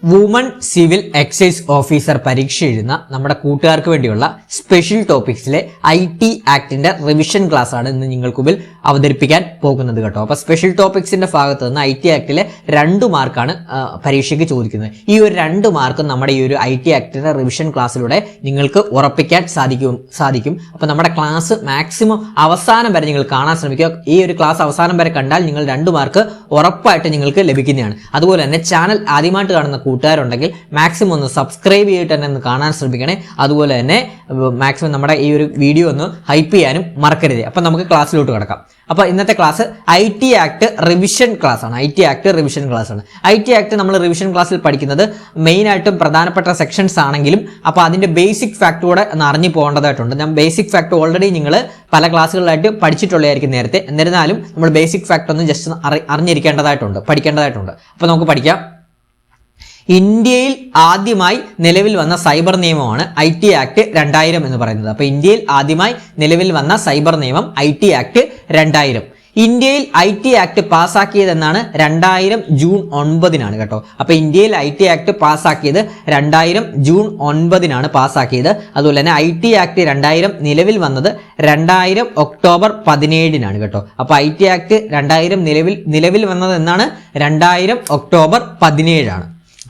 Woman civil excise officer പരീക്ഷ എഴുതുന്ന നമ്മുടെ കൂട്ടുകാർക്ക് വേണ്ടിയുള്ള സ്പെഷ്യൽ ടോപ്പിക്സിലെ IT ആക്ടിന്റെ റിവിഷൻ ക്ലാസ് ആണ് ഇന്ന് നിങ്ങൾക്ക് മുമ്പിൽ അവതരിപ്പിക്കാൻ പോകുന്നത് കേട്ടോ. അപ്പോൾ സ്പെഷ്യൽ ടോപ്പിക്സിന്റെ ഭാഗത്ത് നിന്ന് IT ആക്ടിലെ 2 മാർക്കാണ് പരീക്ഷയ്ക്ക് ചോദിക്കുന്നത്. ഈ ഒരു 2 മാർക്ക് നമ്മുടെ ഈ ഒരു IT ആക്ടിന്റെ റിവിഷൻ ക്ലാസ്സിലൂടെ നിങ്ങൾക്ക് ഉറപ്പിക്കാൻ സാധിക്കും. അപ്പോൾ നമ്മുടെ ക്ലാസ് മാക്സിമം അവസാനം വരെ നിങ്ങൾ കാണാൻ ശ്രമിക്കുക. ഈ ഒരു ക്ലാസ് അവസാനം വരെ കണ്ടാൽ നിങ്ങൾ 2 മാർക്ക് ഉറപ്പായിട്ട് നിങ്ങൾക്ക് ലഭിക്കുന്നതാണ്. അതുപോലെ തന്നെ ചാനൽ ആദ്യമായിട്ട് കാണുന്ന കൂട്ടുകാരുണ്ടെങ്കിൽ മാക്സിമം ഒന്ന് സബ്സ്ക്രൈബ് ചെയ്തിട്ട് തന്നെ ഒന്ന് കാണാൻ ശ്രമിക്കണേ. അതുപോലെ തന്നെ മാക്സിമം നമ്മുടെ ഈ ഒരു വീഡിയോ ഒന്ന് ഹൈപ്പ് ചെയ്യാനും മറക്കരുത്. അപ്പം നമുക്ക് ക്ലാസ്സിലോട്ട് കിടക്കാം. അപ്പോൾ ഇന്നത്തെ class IT act revision class ആണ്. IT ആക്ട് റിവിഷൻ ക്ലാസ് ആണ്. IT ആക്ട് നമ്മൾ റിവിഷൻ ക്ലാസ്സിൽ പഠിക്കുന്നത് മെയിനായിട്ടും പ്രധാനപ്പെട്ട സെക്ഷൻസ് ആണെങ്കിലും അപ്പോൾ അതിന്റെ ബേസിക് ഫാക്ട് കൂടെ ഒന്ന് അറിഞ്ഞു പോകേണ്ടതായിട്ടുണ്ട്. ഞാൻ ബേസിക് ഫാക്ട് ഓൾറെഡി നിങ്ങൾ പല ക്ലാസ്സുകളിലായിട്ട് പഠിച്ചിട്ടുള്ളതായിരിക്കും നേരത്തെ. എന്നിരുന്നാലും നമ്മൾ ബേസിക് ഫാക്ട് ഒന്ന് ജസ്റ്റ് അറിഞ്ഞിരിക്കേണ്ടതായിട്ടുണ്ട്, പഠിക്കേണ്ടതായിട്ടുണ്ട്. അപ്പോൾ നമുക്ക് പഠിക്കാം. ഇന്ത്യയിൽ ആദ്യമായി നിലവിൽ വന്ന സൈബർ നിയമമാണ് IT ആക്ട് 2000 എന്ന് പറയുന്നത്. അപ്പോൾ ഇന്ത്യയിൽ ആദ്യമായി നിലവിൽ വന്ന സൈബർ നിയമം IT ആക്ട് 2000. ഇന്ത്യയിൽ IT ആക്ട് പാസ്സാക്കിയതെന്നാണ് 2000 ജൂൺ 9-നാണ് കേട്ടോ. അപ്പോൾ ഇന്ത്യയിൽ IT ആക്ട് പാസ്സാക്കിയത് 2000 ജൂൺ 9-നാണ് പാസ്സാക്കിയത്. അതുപോലെ തന്നെ IT ആക്ട് 2000 നിലവിൽ വന്നത് 2000 ഒക്ടോബർ 17-നാണ് കേട്ടോ. അപ്പോൾ IT ആക്ട് 2000 നിലവിൽ വന്നത് എന്നാണ് 2000 ഒക്ടോബർ 17-ആണ്.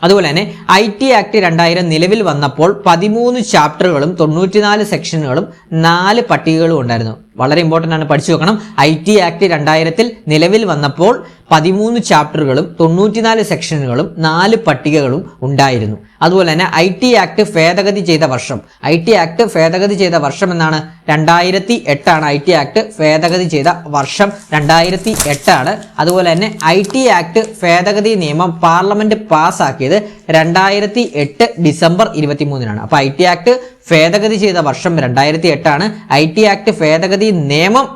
അതുപോലെ തന്നെ IT ആക്ട് 2000 നിലവിൽ വന്നപ്പോൾ 13 ചാപ്റ്ററുകളും 94 സെക്ഷനുകളും 4 പട്ടികകളും ഉണ്ടായിരുന്നു. വളരെ ഇമ്പോർട്ടൻ്റ് ആണ്, പഠിച്ചു വെക്കണം. IT ആക്ട് 2000 നിലവിൽ വന്നപ്പോൾ 13 ചാപ്റ്ററുകളും 94 സെക്ഷനുകളും 4 പട്ടികകളും ഉണ്ടായിരുന്നു. അതുപോലെ തന്നെ IT ആക്ട് ഭേദഗതി ചെയ്ത വർഷം, IT ആക്ട് ഭേദഗതി ചെയ്ത വർഷം എന്നാണ് 2008 ആണ്. IT ആക്ട് ഭേദഗതി ചെയ്ത വർഷം 2008 ആണ്. അതുപോലെ തന്നെ IT ആക്ട് ഭേദഗതി നിയമം പാർലമെന്റ് പാസ്സാക്കിയത് 2008 ഡിസംബർ 23-നാണ്. അപ്പോൾ IT ആക്ട് ഭേദഗതി ചെയ്ത വർഷം 2008 ആണ്. IT ആക്ട് ഭേദഗതി നിയമം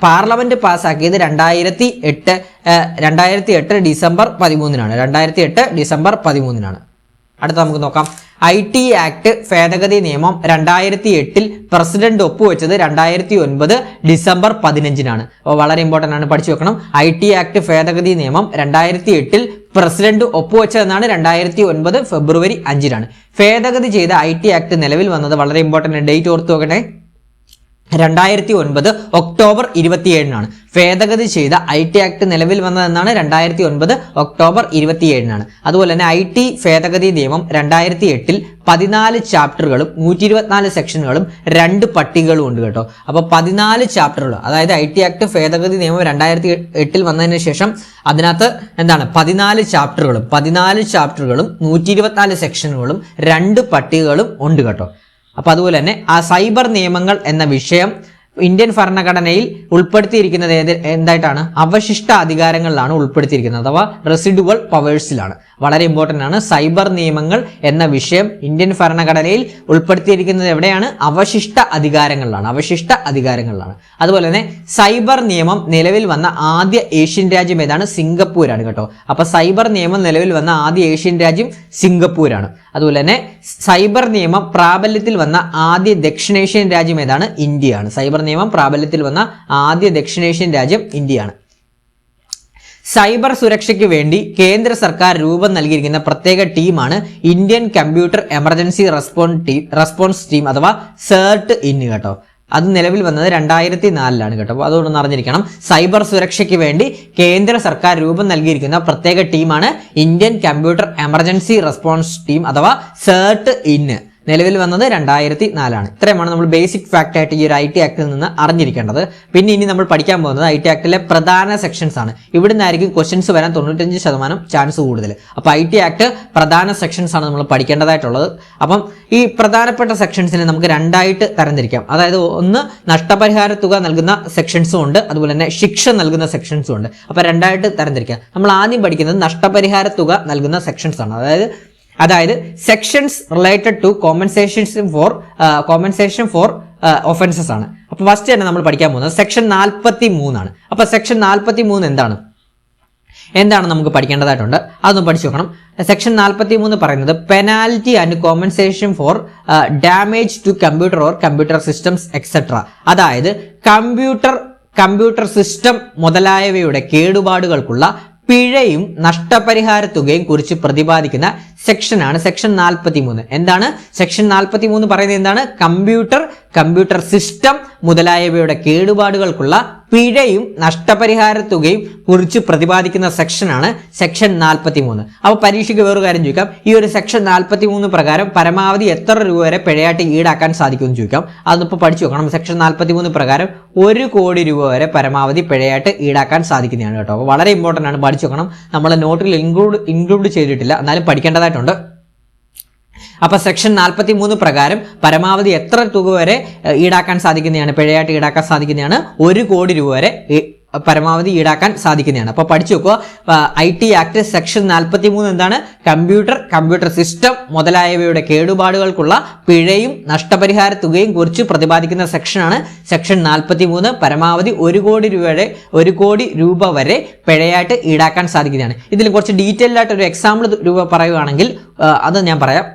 പാർലമെന്റ് പാസ്സാക്കിയത് 2008 ഡിസംബർ 13-നാണ്. 2008 ഡിസംബർ 13-നാണ്. അടുത്ത നമുക്ക് നോക്കാം. IT ആക്ട് ഭേദഗതി നിയമം 2008 പ്രസിഡന്റ് ഒപ്പുവെച്ചത് 2009 ഡിസംബർ 15-നാണ്. അപ്പോൾ വളരെ ഇമ്പോർട്ടൻ്റ് ആണ്, പഠിച്ചു വെക്കണം. IT ആക്ട് ഭേദഗതി നിയമം 2008 പ്രസിഡന്റ് ഒപ്പുവെച്ചതെന്നാണ് 2009 ഫെബ്രുവരി 5-നാണ്. ഭേദഗതി ചെയ്ത IT ആക്ട് നിലവിൽ വന്നത് വളരെ ഇമ്പോർട്ടൻ്റ്, ഡേറ്റ് ഓർത്ത് നോക്കട്ടെ, 2009 ഒക്ടോബർ 27-നാണ്. ഭേദഗതി ചെയ്ത IT ആക്ട് നിലവിൽ വന്നതെന്നാണ് 2009 ഒക്ടോബർ 27-നാണ്. അതുപോലെ തന്നെ IT ഭേദഗതി നിയമം 2008 14 ചാപ്റ്ററുകളും 124 സെക്ഷനുകളും 2 പട്ടികകളും ഉണ്ട് കേട്ടോ. അപ്പോൾ 14 ചാപ്റ്ററുകൾ, അതായത് IT ആക്ട് ഭേദഗതി നിയമം 2008 വന്നതിന് ശേഷം അതിനകത്ത് എന്താണ് 14 ചാപ്റ്ററുകളും 124 സെക്ഷനുകളും 2 പട്ടികകളും ഉണ്ട് കേട്ടോ. അപ്പോൾ അതുപോലെ തന്നെ ആ സൈബർ നിയമങ്ങൾ എന്ന വിഷയം ഇന്ത്യൻ ഭരണഘടനയിൽ ഉൾപ്പെടുത്തിയിരിക്കുന്നത് എന്തായിട്ടാണ്? അവശിഷ്ട അധികാരങ്ങളിലാണ് ഉൾപ്പെടുത്തിയിരിക്കുന്നത്, അഥവാ റെസിഡുവൽ പവേഴ്സിലാണ്. വളരെ ഇമ്പോർട്ടൻ്റ് ആണ്. സൈബർ നിയമങ്ങൾ എന്ന വിഷയം ഇന്ത്യൻ ഭരണഘടനയിൽ ഉൾപ്പെടുത്തിയിരിക്കുന്നത് എവിടെയാണ്? അവശിഷ്ട അധികാരങ്ങളിലാണ്. അതുപോലെ തന്നെ സൈബർ നിയമം നിലവിൽ വന്ന ആദ്യ ഏഷ്യൻ രാജ്യം ഏതാണ്? സിംഗപ്പൂരാണ് കേട്ടോ. അപ്പോൾ സൈബർ നിയമം നിലവിൽ വന്ന ആദ്യ ഏഷ്യൻ രാജ്യം സിംഗപ്പൂരാണ്. അതുപോലെ തന്നെ സൈബർ നിയമം പ്രാബല്യത്തിൽ വന്ന ആദ്യ ദക്ഷിണേഷ്യൻ രാജ്യം ഏതാണ്? ഇന്ത്യയാണ്. സൈബർ നിയമം പ്രാബല്യത്തിൽ വന്ന ആദ്യ ദക്ഷിണേഷ്യൻ രാജ്യം ഇന്ത്യയാണ്. സൈബർ സുരക്ഷയ്ക്ക് വേണ്ടി കേന്ദ്ര സർക്കാർ രൂപം നൽകിയിരിക്കുന്ന പ്രത്യേക ടീമാണ് Indian computer emergency response team അഥവാ CERT-IN കേട്ടോ. അത് നിലവിൽ വന്നത് 2004-ലാണ് കേട്ടോ. അപ്പോൾ അതുകൊണ്ടൊന്ന് അറിഞ്ഞിരിക്കണം. സൈബർ സുരക്ഷയ്ക്ക് വേണ്ടി കേന്ദ്ര സർക്കാർ രൂപം നൽകിയിരിക്കുന്ന പ്രത്യേക ടീമാണ് Indian computer emergency response team അഥവാ CERT-IN. നിലവിൽ വന്നത് 2004-ലാണ്. ഇത്രയുമാണ് നമ്മൾ ബേസിക് ഫാക്ട് ആയിട്ട് ഈ ഒരു IT ആക്ടിൽ നിന്ന് അറിഞ്ഞിരിക്കേണ്ടത്. പിന്നെ ഇനി നമ്മൾ പഠിക്കാൻ പോകുന്നത് IT ആക്ടിലെ പ്രധാന സെക്ഷൻസ് ആണ്. ഇവിടെ നിന്നായിരിക്കും ക്വസ്റ്റ്യൻസ് വരാൻ 95% ചാൻസ് കൂടുതൽ. അപ്പോൾ IT ആക്ട് പ്രധാന സെക്ഷൻസ് ആണ് നമ്മൾ പഠിക്കേണ്ടതായിട്ടുള്ളത്. അപ്പം ഈ പ്രധാനപ്പെട്ട സെക്ഷൻസിനെ നമുക്ക് 2ആയിട്ട് തരംതിരിക്കാം. അതായത് ഒന്ന് നഷ്ടപരിഹാര തുക നൽകുന്ന സെക്ഷൻസും ഉണ്ട്, അതുപോലെ തന്നെ ശിക്ഷ നൽകുന്ന സെക്ഷൻസും ഉണ്ട്. അപ്പോൾ 2ആയിട്ട് തരംതിരിക്കാം. നമ്മൾ ആദ്യം പഠിക്കുന്നത് നഷ്ടപരിഹാര തുക നൽകുന്ന സെക്ഷൻസ് ആണ്. അതായത് sections related to compensation for offences ആണ്. അപ്പോൾ ഫസ്റ്റ് തന്നെ നമ്മൾ പഠിക്കാൻ പോകുന്നത് സെക്ഷൻ 43 ആണ്. അപ്പോൾ സെക്ഷൻ 43 എന്താണ് നമുക്ക് പഠിക്കേണ്ടതായിട്ടുണ്ട്, അതൊന്ന് പഠിച്ചു നോക്കണം. സെക്ഷൻ 43 പറയുന്നത് penalty and compensation for damage to computer or computer systems etcetera. അതായത് കമ്പ്യൂട്ടർ സിസ്റ്റം മുതലായവയുടെ കേടുപാടുകൾക്കുള്ള പിഴയും നഷ്ടപരിഹാര തുകയും കുറിച്ച് പ്രതിപാദിക്കുന്ന സെക്ഷനാണ് സെക്ഷൻ 43. എന്താണ് സെക്ഷൻ 43 പറയുന്നത്? എന്താണ്? കമ്പ്യൂട്ടർ സിസ്റ്റം മുതലായവയുടെ കേടുപാടുകൾക്കുള്ള പിഴയും നഷ്ടപരിഹാര തുകയും കുറിച്ച് പ്രതിപാദിക്കുന്ന സെക്ഷനാണ് സെക്ഷൻ 43. അപ്പോൾ പരീക്ഷയ്ക്ക് വേറൊരു കാര്യം ചോദിക്കാം, ഈ ഒരു സെക്ഷൻ 43 പ്രകാരം പരമാവധി എത്ര രൂപ വരെ പിഴയായിട്ട് ഈടാക്കാൻ സാധിക്കുമെന്ന് ചോദിക്കാം. അതൊന്നിപ്പോൾ പഠിച്ചു നോക്കണം. സെക്ഷൻ 43 പ്രകാരം 1 കോടി രൂപ വരെ പരമാവധി പിഴയായിട്ട് ഈടാക്കാൻ സാധിക്കുന്നതാണ് കേട്ടോ. അപ്പോൾ വളരെ ഇമ്പോർട്ടൻ്റ് ആണ്, പഠിച്ചു നോക്കണം. നമ്മൾ നോട്ടിൽ ഇൻക്ലൂഡ് ചെയ്തിട്ടില്ല, എന്നാലും പഠിക്കേണ്ടതായിട്ടുണ്ട്. അപ്പൊ സെക്ഷൻ 43 പ്രകാരം പരമാവധി എത്ര തുക വരെ ഈടാക്കാൻ സാധിക്കുന്നതാണ്, പിഴയായിട്ട് ഈടാക്കാൻ സാധിക്കുന്നതാണ്? 1 കോടി രൂപ വരെ പരമാവധി ഈടാക്കാൻ സാധിക്കുന്നതാണ്. അപ്പൊ പഠിച്ചു നോക്കുക. IT ആക്ട് സെക്ഷൻ 43 എന്താണ്? കമ്പ്യൂട്ടർ സിസ്റ്റം മുതലായവയുടെ കേടുപാടുകൾക്കുള്ള പിഴയും നഷ്ടപരിഹാര തുകയും കുറിച്ച് പ്രതിപാദിക്കുന്ന സെക്ഷനാണ് സെക്ഷൻ 43. പരമാവധി 1 കോടി രൂപ വരെ പിഴയായിട്ട് ഈടാക്കാൻ സാധിക്കുന്നതാണ്. ഇതിൽ കുറച്ച് ഡീറ്റെയിൽ ആയിട്ട് ഒരു എക്സാമ്പിൾ രൂപ പറയുകയാണെങ്കിൽ അത് ഞാൻ പറയാം.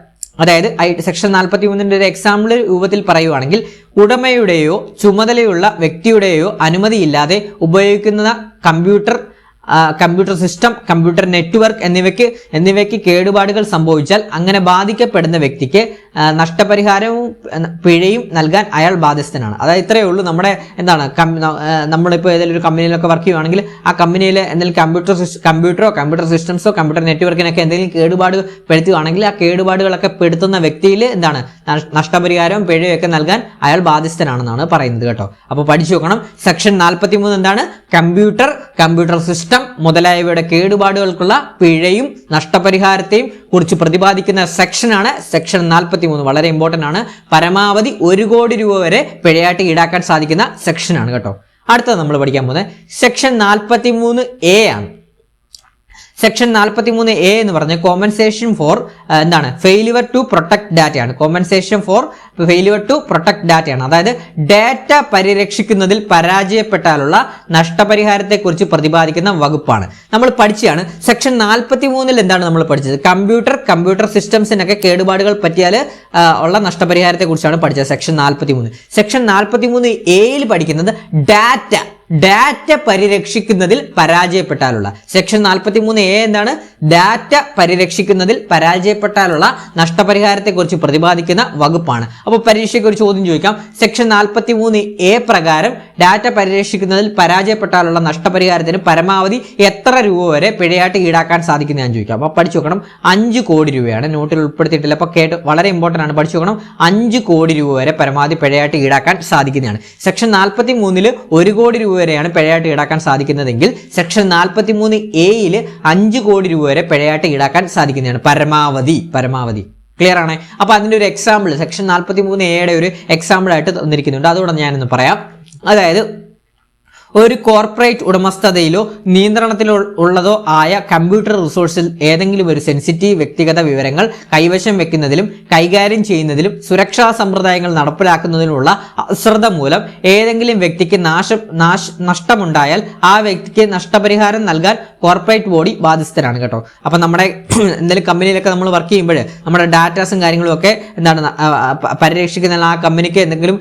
അതായത് സെക്ഷൻ 43 ഒരു എക്സാമ്പിൾ രൂപത്തിൽ പറയുവാണെങ്കിൽ, ഉടമയുടെയോ ചുമതലയുള്ള വ്യക്തിയുടെയോ അനുമതിയില്ലാതെ ഉപയോഗിക്കുന്ന കമ്പ്യൂട്ടർ സിസ്റ്റം, കമ്പ്യൂട്ടർ നെറ്റ്വർക്ക് എന്നിവയ്ക്ക് കേടുപാടുകൾ സംഭവിച്ചാൽ അങ്ങനെ ബാധിക്കപ്പെടുന്ന വ്യക്തിക്ക് നഷ്ടപരിഹാരവും പിഴയും നൽകാൻ അയാൾ ബാധ്യസ്ഥനാണ്. അതായത് ഇത്രയേ ഉള്ളൂ. നമ്മുടെ എന്താണ്, നമ്മളിപ്പോൾ ഏതെങ്കിലും ഒരു കമ്പനിയിലൊക്കെ വർക്ക് ചെയ്യുവാണെങ്കിൽ ആ കമ്പനിയിൽ എന്തെങ്കിലും കമ്പ്യൂട്ടർ സിസ്റ്റംസോ കമ്പ്യൂട്ടർ നെറ്റ്വർക്കിനൊക്കെ എന്തെങ്കിലും കേടുപാട് പെടുത്തുകയാണെങ്കിൽ ആ കേടുപാടുകളൊക്കെ പെടുത്തുന്ന വ്യക്തിയിൽ എന്താണ്, നഷ്ടപരിഹാരവും പിഴയും ഒക്കെ നൽകാൻ അയാൾ ബാധ്യസ്ഥനാണെന്നാണ് പറയുന്നത് കേട്ടോ. അപ്പോൾ പഠിച്ചു നോക്കണം. സെക്ഷൻ 43 എന്താണ്? കമ്പ്യൂട്ടർ സിസ്റ്റം മുതലായവയുടെ കേടുപാടുകൾക്കുള്ള പിഴയും നഷ്ടപരിഹാരത്തെയും കുറിച്ച് പ്രതിപാദിക്കുന്ന സെക്ഷനാണ് സെക്ഷൻ 43. വളരെ ഇമ്പോർട്ടന്റ് ആണ്. പരമാവധി 1 കോടി രൂപ വരെ പിഴയായിട്ട് ഈടാക്കാൻ സാധിക്കുന്ന സെക്ഷനാണ് കേട്ടോ. അടുത്തത് നമ്മൾ പഠിക്കാൻ പോകുന്നത് സെക്ഷൻ 43A ആണ്. സെക്ഷൻ 43A എന്ന് പറഞ്ഞാൽ കോമ്പൻസേഷൻ ഫോർ എന്താണ്, ഫെയിലിയർ ടു പ്രൊട്ടക്ട് ഡാറ്റയാണ്. Compensation for failure to protect ഡാറ്റയാണ്. അതായത് ഡാറ്റ പരിരക്ഷിക്കുന്നതിൽ പരാജയപ്പെട്ടാലുള്ള നഷ്ടപരിഹാരത്തെ കുറിച്ച് പ്രതിപാദിക്കുന്ന വകുപ്പാണ്. നമ്മൾ പഠിച്ചാണ് സെക്ഷൻ 43 എന്താണ് നമ്മൾ പഠിച്ചത്? കമ്പ്യൂട്ടർ സിസ്റ്റംസിനൊക്കെ കേടുപാടുകൾ പറ്റിയാൽ ഉള്ള നഷ്ടപരിഹാരത്തെ കുറിച്ചാണ് പഠിച്ചത് സെക്ഷൻ 43. സെക്ഷൻ 43A പഠിക്കുന്നത് ഡാറ്റ പരിരക്ഷിക്കുന്നതിൽ പരാജയപ്പെട്ടാലുള്ള. സെക്ഷൻ 43A എന്താണ്? ഡാറ്റ പരിരക്ഷിക്കുന്നതിൽ പരാജയപ്പെട്ടാലുള്ള നഷ്ടപരിഹാരത്തെ കുറിച്ച് പ്രതിപാദിക്കുന്ന വകുപ്പാണ്. അപ്പോൾ പരീക്ഷയ്ക്ക് ഒരു ചോദ്യം ചോദിക്കാം, സെക്ഷൻ 43A പ്രകാരം ഡാറ്റ പരിരക്ഷിക്കുന്നതിൽ പരാജയപ്പെട്ടാലുള്ള നഷ്ടപരിഹാരത്തിന് പരമാവധി എത്ര രൂപ വരെ പിഴയായിട്ട് ഈടാക്കാൻ സാധിക്കുന്ന ഞാൻ ചോദിക്കാം. അപ്പോൾ പഠിച്ചു നോക്കണം. 5 കോടി രൂപയാണ്. നോട്ടിൽ ഉൾപ്പെടുത്തിയിട്ടില്ല, അപ്പോൾ കേട്ട് വളരെ ഇമ്പോർട്ടൻ്റ് ആണ്, പഠിച്ചു നോക്കണം. 5 കോടി രൂപ വരെ പരമാവധി പിഴയായിട്ട് ഈടാക്കാൻ സാധിക്കുന്നതാണ്. സെക്ഷൻ 43 1 കോടി രൂപ വരെയാണ് പിഴയായിട്ട് ഈടാക്കാൻ സാധിക്കുന്നതെങ്കിൽ സെക്ഷൻ 43A 5 കോടി രൂപ വരെ പിഴയായിട്ട് ഈടാക്കാൻ സാധിക്കുന്നതാണ് പരമാവധി. ക്ലിയർ ആണ്? അപ്പൊ അതിന്റെ ഒരു എക്സാമ്പിൾ സെക്ഷൻ 43A ഒരു എക്സാമ്പിൾ ആയിട്ട് തന്നിരിക്കുന്നുണ്ട്. അതുകൂടെ ഞാനൊന്ന് പറയാം. അതായത് ഒരു കോർപ്പറേറ്റ് ഉടമസ്ഥതയിലോ നിയന്ത്രണത്തിലോ ഉള്ളതോ ആയ കമ്പ്യൂട്ടർ റിസോഴ്സിൽ ഏതെങ്കിലും ഒരു സെൻസിറ്റീവ് വ്യക്തിഗത വിവരങ്ങൾ കൈവശം വെക്കുന്നതിലും കൈകാര്യം ചെയ്യുന്നതിലും സുരക്ഷാ സമ്പ്രദായങ്ങൾ നടപ്പിലാക്കുന്നതിനുള്ള അശ്രദ്ധ മൂലം ഏതെങ്കിലും വ്യക്തിക്ക് നഷ്ടമുണ്ടായാൽ ആ വ്യക്തിക്ക് നഷ്ടപരിഹാരം നൽകാൻ കോർപ്പറേറ്റ് ബോഡി ബാധ്യസ്ഥരാണ് കേട്ടോ. അപ്പൊ നമ്മുടെ എന്തെങ്കിലും കമ്പനിയിലൊക്കെ നമ്മൾ വർക്ക് ചെയ്യുമ്പോൾ നമ്മുടെ ഡാറ്റാസും കാര്യങ്ങളും ഒക്കെ എന്താണ് പരിരക്ഷിക്കുന്ന ആ കമ്പനിക്ക് എന്തെങ്കിലും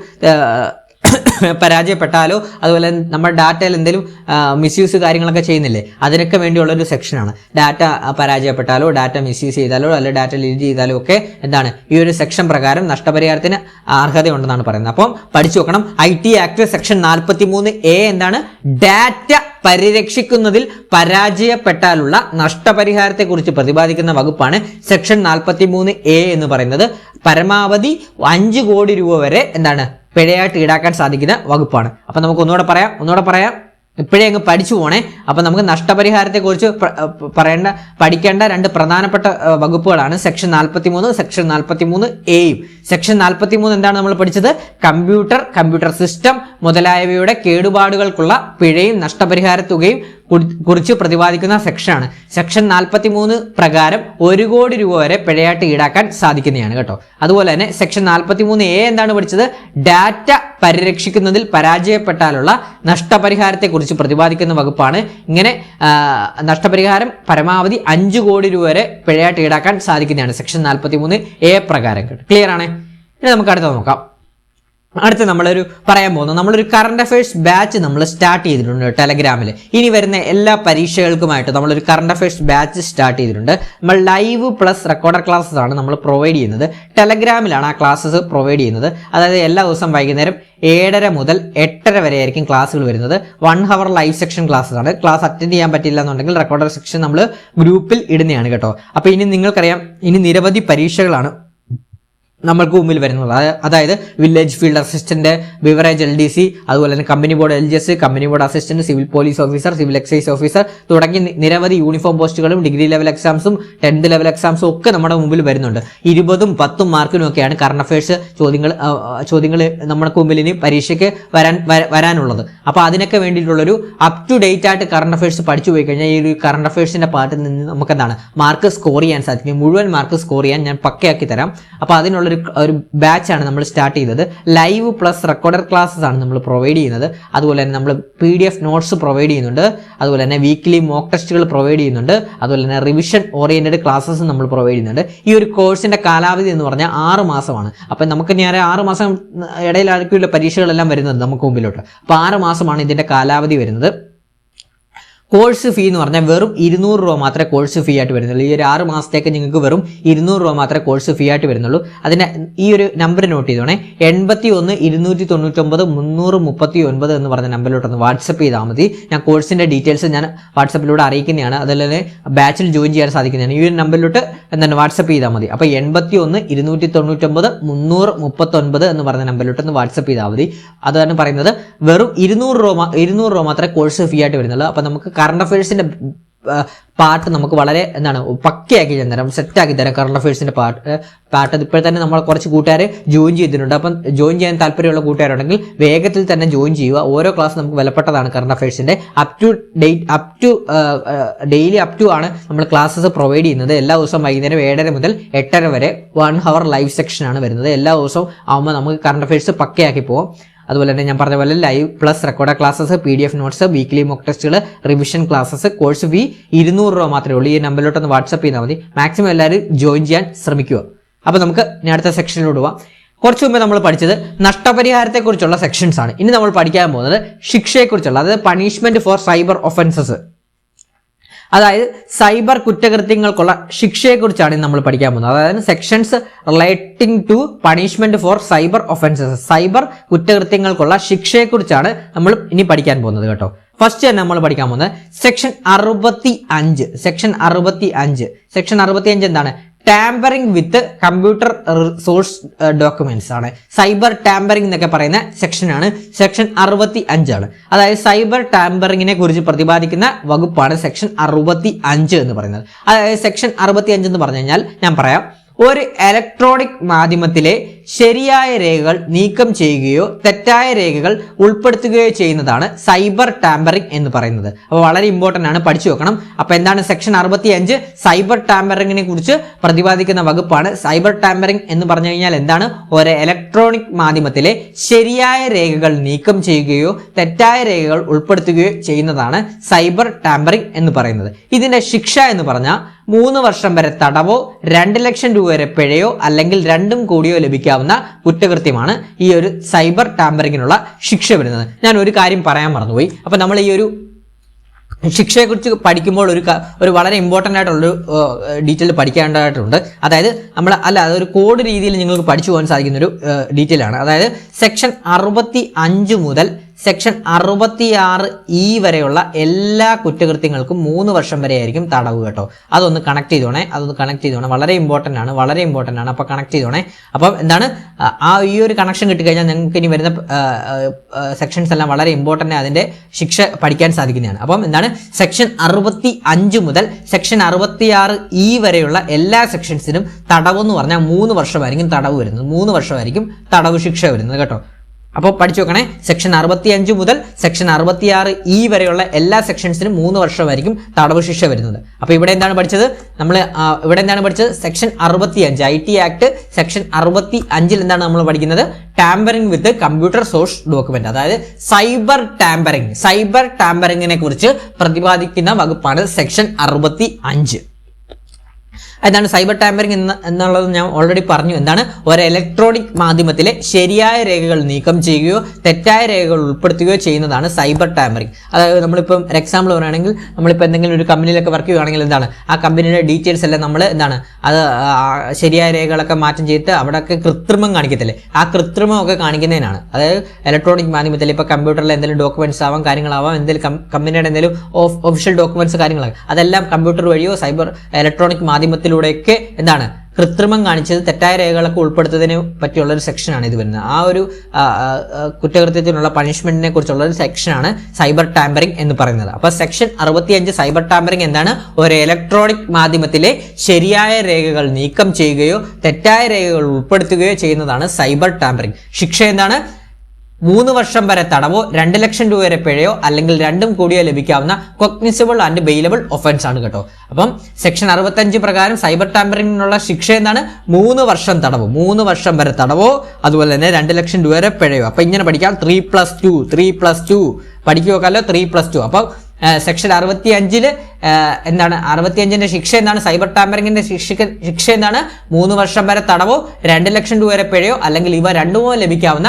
പരാജയപ്പെട്ടാലോ അതുപോലെ നമ്മുടെ ഡാറ്റയിൽ എന്തെങ്കിലും മിസ്യൂസ് കാര്യങ്ങളൊക്കെ ചെയ്യുന്നില്ലേ, അതിനൊക്കെ വേണ്ടിയുള്ളൊരു സെക്ഷനാണ്. ഡാറ്റ പരാജയപ്പെട്ടാലോ ഡാറ്റ മിസ്യൂസ് ചെയ്താലോ അല്ലെങ്കിൽ ഡാറ്റ ലീഡ് ചെയ്താലോ ഒക്കെ എന്താണ് ഈ ഒരു സെക്ഷൻ പ്രകാരം നഷ്ടപരിഹാരത്തിന് അർഹതയുണ്ടെന്നാണ് പറയുന്നത്. അപ്പം പഠിച്ചു നോക്കണം. IT ആക്ട് സെക്ഷൻ 43A എന്താണ്? ഡാറ്റ പരിരക്ഷിക്കുന്നതിൽ പരാജയപ്പെട്ടാലുള്ള നഷ്ടപരിഹാരത്തെ കുറിച്ച് പ്രതിപാദിക്കുന്ന വകുപ്പാണ് സെക്ഷൻ 43A എന്ന് പറയുന്നത്. പരമാവധി 5 കോടി രൂപ വരെ എന്താണ് പിഴയായിട്ട് ഈടാക്കാൻ സാധിക്കുന്ന വകുപ്പാണ്. അപ്പൊ നമുക്ക് ഒന്നുകൂടെ പറയാം ഇപ്പോഴേ അങ്ങ് പഠിച്ചു പോണേ. അപ്പൊ നമുക്ക് നഷ്ടപരിഹാരത്തെ കുറിച്ച് പഠിക്കേണ്ട 2 പ്രധാനപ്പെട്ട വകുപ്പുകളാണ് സെക്ഷൻ 43 സെക്ഷൻ 43A. സെക്ഷൻ 43 എന്താണ് നമ്മൾ പഠിച്ചത്? കമ്പ്യൂട്ടർ സിസ്റ്റം മുതലായവയുടെ കേടുപാടുകൾക്കുള്ള പിഴയും നഷ്ടപരിഹാര തുകയും കുറിച്ച് പ്രതിപാദിക്കുന്ന സെക്ഷനാണ്. സെക്ഷൻ 43 പ്രകാരം 1 കോടി രൂപ വരെ പിഴയായിട്ട് ഈടാക്കാൻ സാധിക്കുന്നതാണ് കേട്ടോ. അതുപോലെ തന്നെ സെക്ഷൻ 43A എന്താണ് പഠിച്ചത്? ഡാറ്റ പരിരക്ഷിക്കുന്നതിൽ പരാജയപ്പെട്ടാലുള്ള നഷ്ടപരിഹാരത്തെ കുറിച്ച് പ്രതിപാദിക്കുന്ന വകുപ്പാണ്. ഇങ്ങനെ നഷ്ടപരിഹാരം പരമാവധി 5 കോടി രൂപ വരെ പിഴയായിട്ട് ഈടാക്കാൻ സാധിക്കുന്നതാണ് സെക്ഷൻ 43A പ്രകാരം. ക്ലിയർ ആണ്? ഇനി നമുക്ക് അടുത്ത നോക്കാം. അടുത്ത് നമ്മളൊരു കറണ്ട് അഫയേഴ്സ് ബാച്ച് നമ്മൾ സ്റ്റാർട്ട് ചെയ്തിട്ടുണ്ട് ടെലഗ്രാമിൽ. ഇനി വരുന്ന എല്ലാ പരീക്ഷകൾക്കുമായിട്ട് നമ്മളൊരു കറണ്ട് അഫയേഴ്സ് ബാച്ച് സ്റ്റാർട്ട് ചെയ്തിട്ടുണ്ട്. നമ്മൾ ലൈവ് പ്ലസ് റെക്കോർഡർ ക്ലാസ്സസ് ആണ് നമ്മൾ പ്രൊവൈഡ് ചെയ്യുന്നത്. ടെലഗ്രാമിലാണ് ആ ക്ലാസ്സസ് പ്രൊവൈഡ് ചെയ്യുന്നത്. അതായത് എല്ലാ ദിവസവും വൈകുന്നേരം 7:30 മുതൽ 8:30 വരെ ആയിരിക്കും ക്ലാസ്സുകൾ വരുന്നത്. 1 hour ലൈവ് സെക്ഷൻ ക്ലാസ്സസ് ആണ്. ക്ലാസ് അറ്റൻഡ് ചെയ്യാൻ പറ്റില്ല എന്നുണ്ടെങ്കിൽ റെക്കോർഡർ സെക്ഷൻ നമ്മൾ ഗ്രൂപ്പിൽ ഇടുന്നതാണ് കേട്ടോ. അപ്പോൾ ഇനി നിങ്ങൾക്കറിയാം, ഇനി നിരവധി പരീക്ഷകളാണ് നമ്മൾക്ക് മുമ്പിൽ വരുന്നത്. അതായത് village field assistant, beverage LDC, അതുപോലെ തന്നെ company board LGS, company board assistant, civil police officer, civil excise officer തുടങ്ങി നിരവധി യൂണിഫോം പോസ്റ്റുകളും ഡിഗ്രി ലെവൽ എക്സാംസും 10th ലെവൽ എക്സാംസും ഒക്കെ നമ്മുടെ മുമ്പിൽ വരുന്നുണ്ട്. 20ഉം 10ഉം മാർക്കിനും ഒക്കെയാണ് കറണ്ട് അഫയേഴ്സ് ചോദ്യങ്ങൾ നമ്മുടെ മുമ്പിൽ ഇനി പരീക്ഷയ്ക്ക് വരാനുള്ളത്. അപ്പോൾ അതിനൊക്കെ വേണ്ടിയിട്ടുള്ളൊരു അപ് ടു ഡേറ്റ് ആയിട്ട് കറണ്ട് അഫയേഴ്സ് പഠിച്ചു പോയി കഴിഞ്ഞാൽ ഈ ഒരു കറണ്ട് അഫയേഴ്സിന്റെ പാർട്ടിൽ നിന്ന് നമുക്ക് എന്താണ് മാർക്ക് സ്കോർ ചെയ്യാൻ സാധിക്കും. മുഴുവൻ മാർക്ക് സ്കോർ ചെയ്യാൻ ഞാൻ പക്കയാക്കി തരാം. അപ്പോൾ അതിനുള്ള ഒരു ബാച്ചാണ് നമ്മൾ സ്റ്റാർട്ട് ചെയ്തത്. ലൈവ് പ്ലസ് റെക്കോർഡർ ക്ലാസ്സസ് ആണ് നമ്മൾ പ്രൊവൈഡ് ചെയ്യുന്നത്. അതുപോലെ തന്നെ നമ്മൾ PDF നോട്ട്സ് പ്രൊവൈഡ് ചെയ്യുന്നുണ്ട്. അതുപോലെ തന്നെ വീക്ക്ലി മോക്ക് ടെസ്റ്റുകൾ പ്രൊവൈഡ് ചെയ്യുന്നുണ്ട്. അതുപോലെ തന്നെ റിവിഷൻ ഓറിയന്റഡ് ക്ലാസ്സസ് നമ്മൾ പ്രൊവൈഡ് ചെയ്യുന്നുണ്ട്. ഈ ഒരു കോഴ്സിന്റെ കാലാവധി എന്ന് പറഞ്ഞാൽ 6 മാസമാണ്. അപ്പം നമുക്ക് ഞാൻ 6 മാസം ഇടയിലായിരിക്കുമല്ലോ പരീക്ഷകളെല്ലാം വരുന്നത് നമുക്ക് മുമ്പിലോട്ട്. അപ്പോൾ 6 മാസമാണ് ഇതിന്റെ കാലാവധി വരുന്നത്. കോഴ്സ് ഫീ എന്ന് പറഞ്ഞാൽ വെറും 200 രൂപ മാത്രമേ കോഴ്സ് ഫീ ആയിട്ട് വരുന്നുള്ളൂ. ഈ ഒരു 6 മാസത്തേക്ക് നിങ്ങൾക്ക് വെറും 200 രൂപ മാത്രമേ കോഴ്സ് ഫീ ആയിട്ട് വരുന്നുള്ളൂ. അതിന് ഈ ഒരു നമ്പർ നോട്ട് ചെയ്തോണേ. 81 299 339 എന്ന് പറഞ്ഞ നമ്പറിലോട്ടൊന്ന് വാട്സപ്പ് ചെയ്താൽ മതി. ഞാൻ കോഴ്സിന്റെ ഡീറ്റെയിൽസ് ഞാൻ വാട്സപ്പിലൂടെ അറിയിക്കുന്നതാണ്. അതുപോലെ ബാച്ചിൽ ജോയിൻ ചെയ്യാൻ സാധിക്കുന്നതാണ്. ഈ ഒരു നമ്പറിലോട്ട് എന്താണ് വാട്സപ്പ് ചെയ്താൽ മതി. അപ്പോൾ 81 299 339 എന്ന് പറഞ്ഞ നമ്പറിലോട്ടൊന്ന് വാട്സപ്പ് ചെയ്താൽ മതി. അതാണ് പറയുന്നത്. വെറും 200 രൂപ മാത്രമേ കോഴ്സ് ഫീ ആയിട്ട് വരുന്നുള്ളൂ. അപ്പോൾ നമുക്ക് കറണ്ട് അഫയേഴ്സിന്റെ പാർട്ട് നമുക്ക് വളരെ പക്കയാക്കി തരാം, സെറ്റാക്കി തരാം. കറണ്ട് അഫയേഴ്സിന്റെ പാർട്ട് ഇപ്പോൾ തന്നെ നമ്മൾ കുറച്ച് കൂട്ടുകാർ ജോയിൻ ചെയ്തിട്ടുണ്ട്. അപ്പം ജോയിൻ ചെയ്യാൻ താല്പര്യമുള്ള കൂട്ടുകാരുണ്ടെങ്കിൽ വേഗത്തിൽ തന്നെ ജോയിൻ ചെയ്യുക. ഓരോ ക്ലാസ് നമുക്ക് വിലപ്പെട്ടതാണ്. കറണ്ട് അഫയേഴ്സിന്റെ ഡെയിലി അപ് ടു ആണ് നമ്മൾ ക്ലാസ്സസ് പ്രൊവൈഡ് ചെയ്യുന്നത്. എല്ലാ ദിവസവും വൈകുന്നേരം 7:30 മുതൽ 8:30 വരെ 1 hour ലൈവ് സെക്ഷൻ ആണ് വരുന്നത്. എല്ലാ ദിവസവും ആകുമ്പോൾ നമുക്ക് കറണ്ട് അഫയേഴ്സ് പക്കയാക്കി പോകാം. അതുപോലെ തന്നെ ഞാൻ പറഞ്ഞ പോലെ live plus recorder classes, PDF notes, weekly mock ടെസ്റ്റുകൾ, റിവിഷൻ ക്ലാസ്സസ്, കോഴ്സ് ഫീ 200 രൂപ മാത്രമേ ഉള്ളൂ. ഈ നമ്പറിലോട്ടൊന്ന് വാട്സപ്പ് ചെയ്താൽ മതി. മാക്സിമം എല്ലാവരും ജോയിൻ ചെയ്യാൻ ശ്രമിക്കുക. അപ്പോൾ നമുക്ക് ഇനി അടുത്ത സെക്ഷനിലോട്ട് പോവാം. കുറച്ച് മുമ്പ് നമ്മൾ പഠിച്ചത് നഷ്ടപരിഹാരത്തെക്കുറിച്ചുള്ള സെക്ഷൻസ് ആണ്. ഇനി നമ്മൾ പഠിക്കാൻ പോകുന്നത് ശിക്ഷയെക്കുറിച്ചുള്ള, അതായത് പണിഷ്മെന്റ് ഫോർ സൈബർ ഒഫൻസസ്, അതായത് സൈബർ കുറ്റകൃത്യങ്ങൾക്കുള്ള ശിക്ഷയെക്കുറിച്ചാണ് നമ്മൾ പഠിക്കാൻ പോകുന്നത്. അതായത് sections relating to punishment for cyber offences, cyber കുറ്റകൃത്യങ്ങൾക്കുള്ള ശിക്ഷയെക്കുറിച്ചാണ് നമ്മൾ ഇനി പഠിക്കാൻ പോകുന്നത് കേട്ടോ. ഫസ്റ്റ് തന്നെ നമ്മൾ പഠിക്കാൻ പോകുന്നത് സെക്ഷൻ 65. സെക്ഷൻ 65 എന്താണ്? Tampering with computer source documents ആണ്. സൈബർ ടാമ്പറിംഗ് എന്നൊക്കെ പറയുന്ന സെക്ഷനാണ്. സെക്ഷൻ 65 ആണ്. അതായത് സൈബർ ടാമ്പറിങ്ങിനെ കുറിച്ച് പ്രതിപാദിക്കുന്ന വകുപ്പാണ് സെക്ഷൻ 65 എന്ന് പറയുന്നത്. അതായത് സെക്ഷൻ 65 എന്ന് പറഞ്ഞു കഴിഞ്ഞാൽ ഞാൻ പറയാം, ഒരു ഇലക്ട്രോണിക് മാധ്യമത്തിലെ ശരിയായ രേഖകൾ നീക്കം ചെയ്യുകയോ തെറ്റായ രേഖകൾ ഉൾപ്പെടുത്തുകയോ ചെയ്യുന്നതാണ് സൈബർ ടാമ്പറിംഗ് എന്ന് പറയുന്നത്. അപ്പോൾ വളരെ ഇമ്പോർട്ടന്റ് ആണ്, പഠിച്ചു വെക്കണം. അപ്പോൾ എന്താണ് സെക്ഷൻ 65? സൈബർ ടാമ്പറിങ്ങിനെ കുറിച്ച് പ്രതിപാദിക്കുന്ന വകുപ്പാണ്. സൈബർ ടാമ്പറിംഗ് എന്ന് പറഞ്ഞു കഴിഞ്ഞാൽ എന്താണ്? ഒരു ഇലക്ട്രോണിക് മാധ്യമത്തിലെ ശരിയായ രേഖകൾ നീക്കം ചെയ്യുകയോ തെറ്റായ രേഖകൾ ഉൾപ്പെടുത്തുകയോ ചെയ്യുന്നതാണ് സൈബർ ടാമ്പറിംഗ് എന്ന് പറയുന്നത്. ഇതിന്റെ ശിക്ഷ എന്ന് പറഞ്ഞാൽ 3 വർഷം വരെ തടവോ 2 ലക്ഷം രൂപ വരെ പിഴയോ അല്ലെങ്കിൽ 2ഉം കൂടിയോ ലഭിക്കാവുന്ന കുറ്റകൃത്യമാണ് ഈ ഒരു സൈബർ ടാമ്പറിങ്ങിനുള്ള ശിക്ഷ വരുന്നത്. ഞാൻ ഒരു കാര്യം പറയാൻ മറന്നുപോയി. അപ്പൊ നമ്മൾ ഈ ഒരു ശിക്ഷയെക്കുറിച്ച് പഠിക്കുമ്പോൾ ഒരു വളരെ ഇമ്പോർട്ടൻ്റ് ആയിട്ടുള്ളൊരു ഡീറ്റെയിൽ പഠിക്കേണ്ടതായിട്ടുണ്ട്. അതായത് അതൊരു കോഡ് രീതിയിൽ നിങ്ങൾക്ക് പഠിച്ചു പോകാൻ സാധിക്കുന്ന ഒരു ഡീറ്റെയിൽ ആണ്. അതായത് സെക്ഷൻ 65 മുതൽ സെക്ഷൻ 66E വരെയുള്ള എല്ലാ കുറ്റകൃത്യങ്ങൾക്കും 3 വർഷം വരെ ആയിരിക്കും തടവ് കേട്ടോ. അതൊന്ന് കണക്ട് ചെയ്തോണേ. വളരെ ഇമ്പോർട്ടൻ്റ് ആണ്. അപ്പോൾ കണക്ട് ചെയ്തോണേ. അപ്പം എന്താണ് ഈ ഒരു കണക്ഷൻ കിട്ടിക്കഴിഞ്ഞാൽ നിങ്ങൾക്ക് ഇനി വരുന്ന സെക്ഷൻസ് എല്ലാം വളരെ ഇമ്പോർട്ടൻ്റ്, അതിന്റെ ശിക്ഷ പഠിക്കാൻ സാധിക്കുന്നതാണ്. അപ്പം എന്താണ് സെക്ഷൻ 65 മുതൽ സെക്ഷൻ 66E വരെയുള്ള എല്ലാ സെക്ഷൻസിനും തടവ് എന്ന് പറഞ്ഞാൽ 3 വർഷമായിരിക്കും തടവ് വരുന്നത്. 3 വർഷമായിരിക്കും തടവ് ശിക്ഷ വരുന്നത് കേട്ടോ. അപ്പോൾ പഠിച്ചു വെക്കണേ. സെക്ഷൻ 65 മുതൽ സെക്ഷൻ 66E വരെയുള്ള എല്ലാ സെക്ഷൻസിനും 3 വർഷമായിരിക്കും തടവ് ശിക്ഷ വരുന്നത്. അപ്പോൾ ഇവിടെ എന്താണ് പഠിച്ചത്? സെക്ഷൻ 65 IT ആക്ട് സെക്ഷൻ 65 എന്താണ് നമ്മൾ പഠിക്കുന്നത്? Tampering with computer source document, അതായത് സൈബർ ടാമ്പറിങ്ങിനെ കുറിച്ച് പ്രതിപാദിക്കുന്ന വകുപ്പാണ് സെക്ഷൻ 65. എന്താണ് സൈബർ ടാമ്പറിംഗ് എന്നുള്ളത് ഞാൻ ഓൾറെഡി പറഞ്ഞു. എന്താണ് ഒരു ഇലക്ട്രോണിക് മാധ്യമത്തിലെ ശരിയായ രേഖകൾ നീക്കം ചെയ്യുകയോ തെറ്റായ രേഖകൾ ഉൾപ്പെടുത്തുകയോ ചെയ്യുന്നതാണ് സൈബർ ടാമ്പറിംഗ്. അതായത് നമ്മളിപ്പം ഒരു എക്സാമ്പിൾ പറയുകയാണെങ്കിൽ നമ്മളിപ്പോൾ എന്തെങ്കിലും ഒരു കമ്പനിയിലൊക്കെ വർക്ക് ചെയ്യുകയാണെങ്കിൽ എന്താണ് ആ കമ്പനിയുടെ ഡീറ്റെയിൽസ് എല്ലാം നമ്മൾ എന്താണ് അത് ശരിയായ രേഖകളൊക്കെ മാറ്റം ചെയ്തിട്ട് അവിടെയൊക്കെ കൃത്രിമം കാണിക്കത്തില്ലേ, ആ കൃത്രിമമൊക്കെ കാണിക്കുന്നതിനാണ്. അതായത് ഇലക്ട്രോണിക് മാധ്യമത്തിൽ ഇപ്പോൾ കമ്പ്യൂട്ടറിൽ എന്തെങ്കിലും ഡോക്യുമെന്റ്സ് ആവാം, കാര്യങ്ങളാവാം, എന്തെങ്കിലും കമ്പനിയുടെ എന്തെങ്കിലും ഒഫീഷ്യൽ ഡോക്യുമെന്റ്സ് കാര്യങ്ങളൊക്കെ അതെല്ലാം കമ്പ്യൂട്ടർ വഴിയോ സൈബർ ഇലക്ട്രോണിക് മാധ്യമത്തിലൂടെയൊക്കെ എന്താണ് കൃത്രിമം കാണിച്ചത് തെറ്റായ രേഖകളൊക്കെ ഉൾപ്പെടുത്തുന്നതിനെ പറ്റിയുള്ള ഒരു സെക്ഷനാണ് ഇത് വരുന്നത്. ആ ഒരു കുറ്റകൃത്യത്തിനുള്ള പണിഷ്മെന്റിനെ കുറിച്ചുള്ള ഒരു സെക്ഷനാണ് സൈബർ ടാമ്പറിംഗ് എന്ന് പറയുന്നത്. അപ്പൊ സെക്ഷൻ 65 സൈബർ ടാമ്പറിംഗ് എന്താണ്? ഒരു ഇലക്ട്രോണിക് മാധ്യമത്തിലെ ശരിയായ രേഖകൾ നീക്കം ചെയ്യുകയോ തെറ്റായ രേഖകൾ ഉൾപ്പെടുത്തുകയോ ചെയ്യുന്നതാണ് സൈബർ ടാമ്പറിംഗ്. ശിക്ഷ എന്താണ്? 3 വർഷം വരെ തടവോ 2 ലക്ഷം രൂപ വരെ പിഴയോ അല്ലെങ്കിൽ രണ്ടും കൂടിയോ ലഭിക്കാവുന്ന കോഗ്നിസബിൾ ആൻഡ് ബെയിലബിൾ ഒഫൻസ് ആണ് കേട്ടോ. അപ്പം സെക്ഷൻ 65 പ്രകാരം സൈബർ ടാമ്പറിംഗിനുള്ള ശിക്ഷ എന്താണ്? 3 വർഷം തടവോ, 3 വർഷം വരെ തടവോ, അതുപോലെ തന്നെ 2 ലക്ഷം രൂപ വരെ പിഴയോ. അപ്പൊ ഇങ്ങനെ പഠിക്കാം 3+2 പഠിക്കുവോക്കാലോ 3+2. അപ്പൊ സെക്ഷൻ 65 എന്താണ് 65ന്റെ ശിക്ഷ എന്താണ്? സൈബർ ടാമ്പറിംഗിന്റെ ശിക്ഷ എന്താണ്? 3 വർഷം വരെ തടവോ 2 ലക്ഷം രൂപ വരെ പിഴയോ അല്ലെങ്കിൽ ഇവ രണ്ടുമോ ലഭിക്കാവുന്ന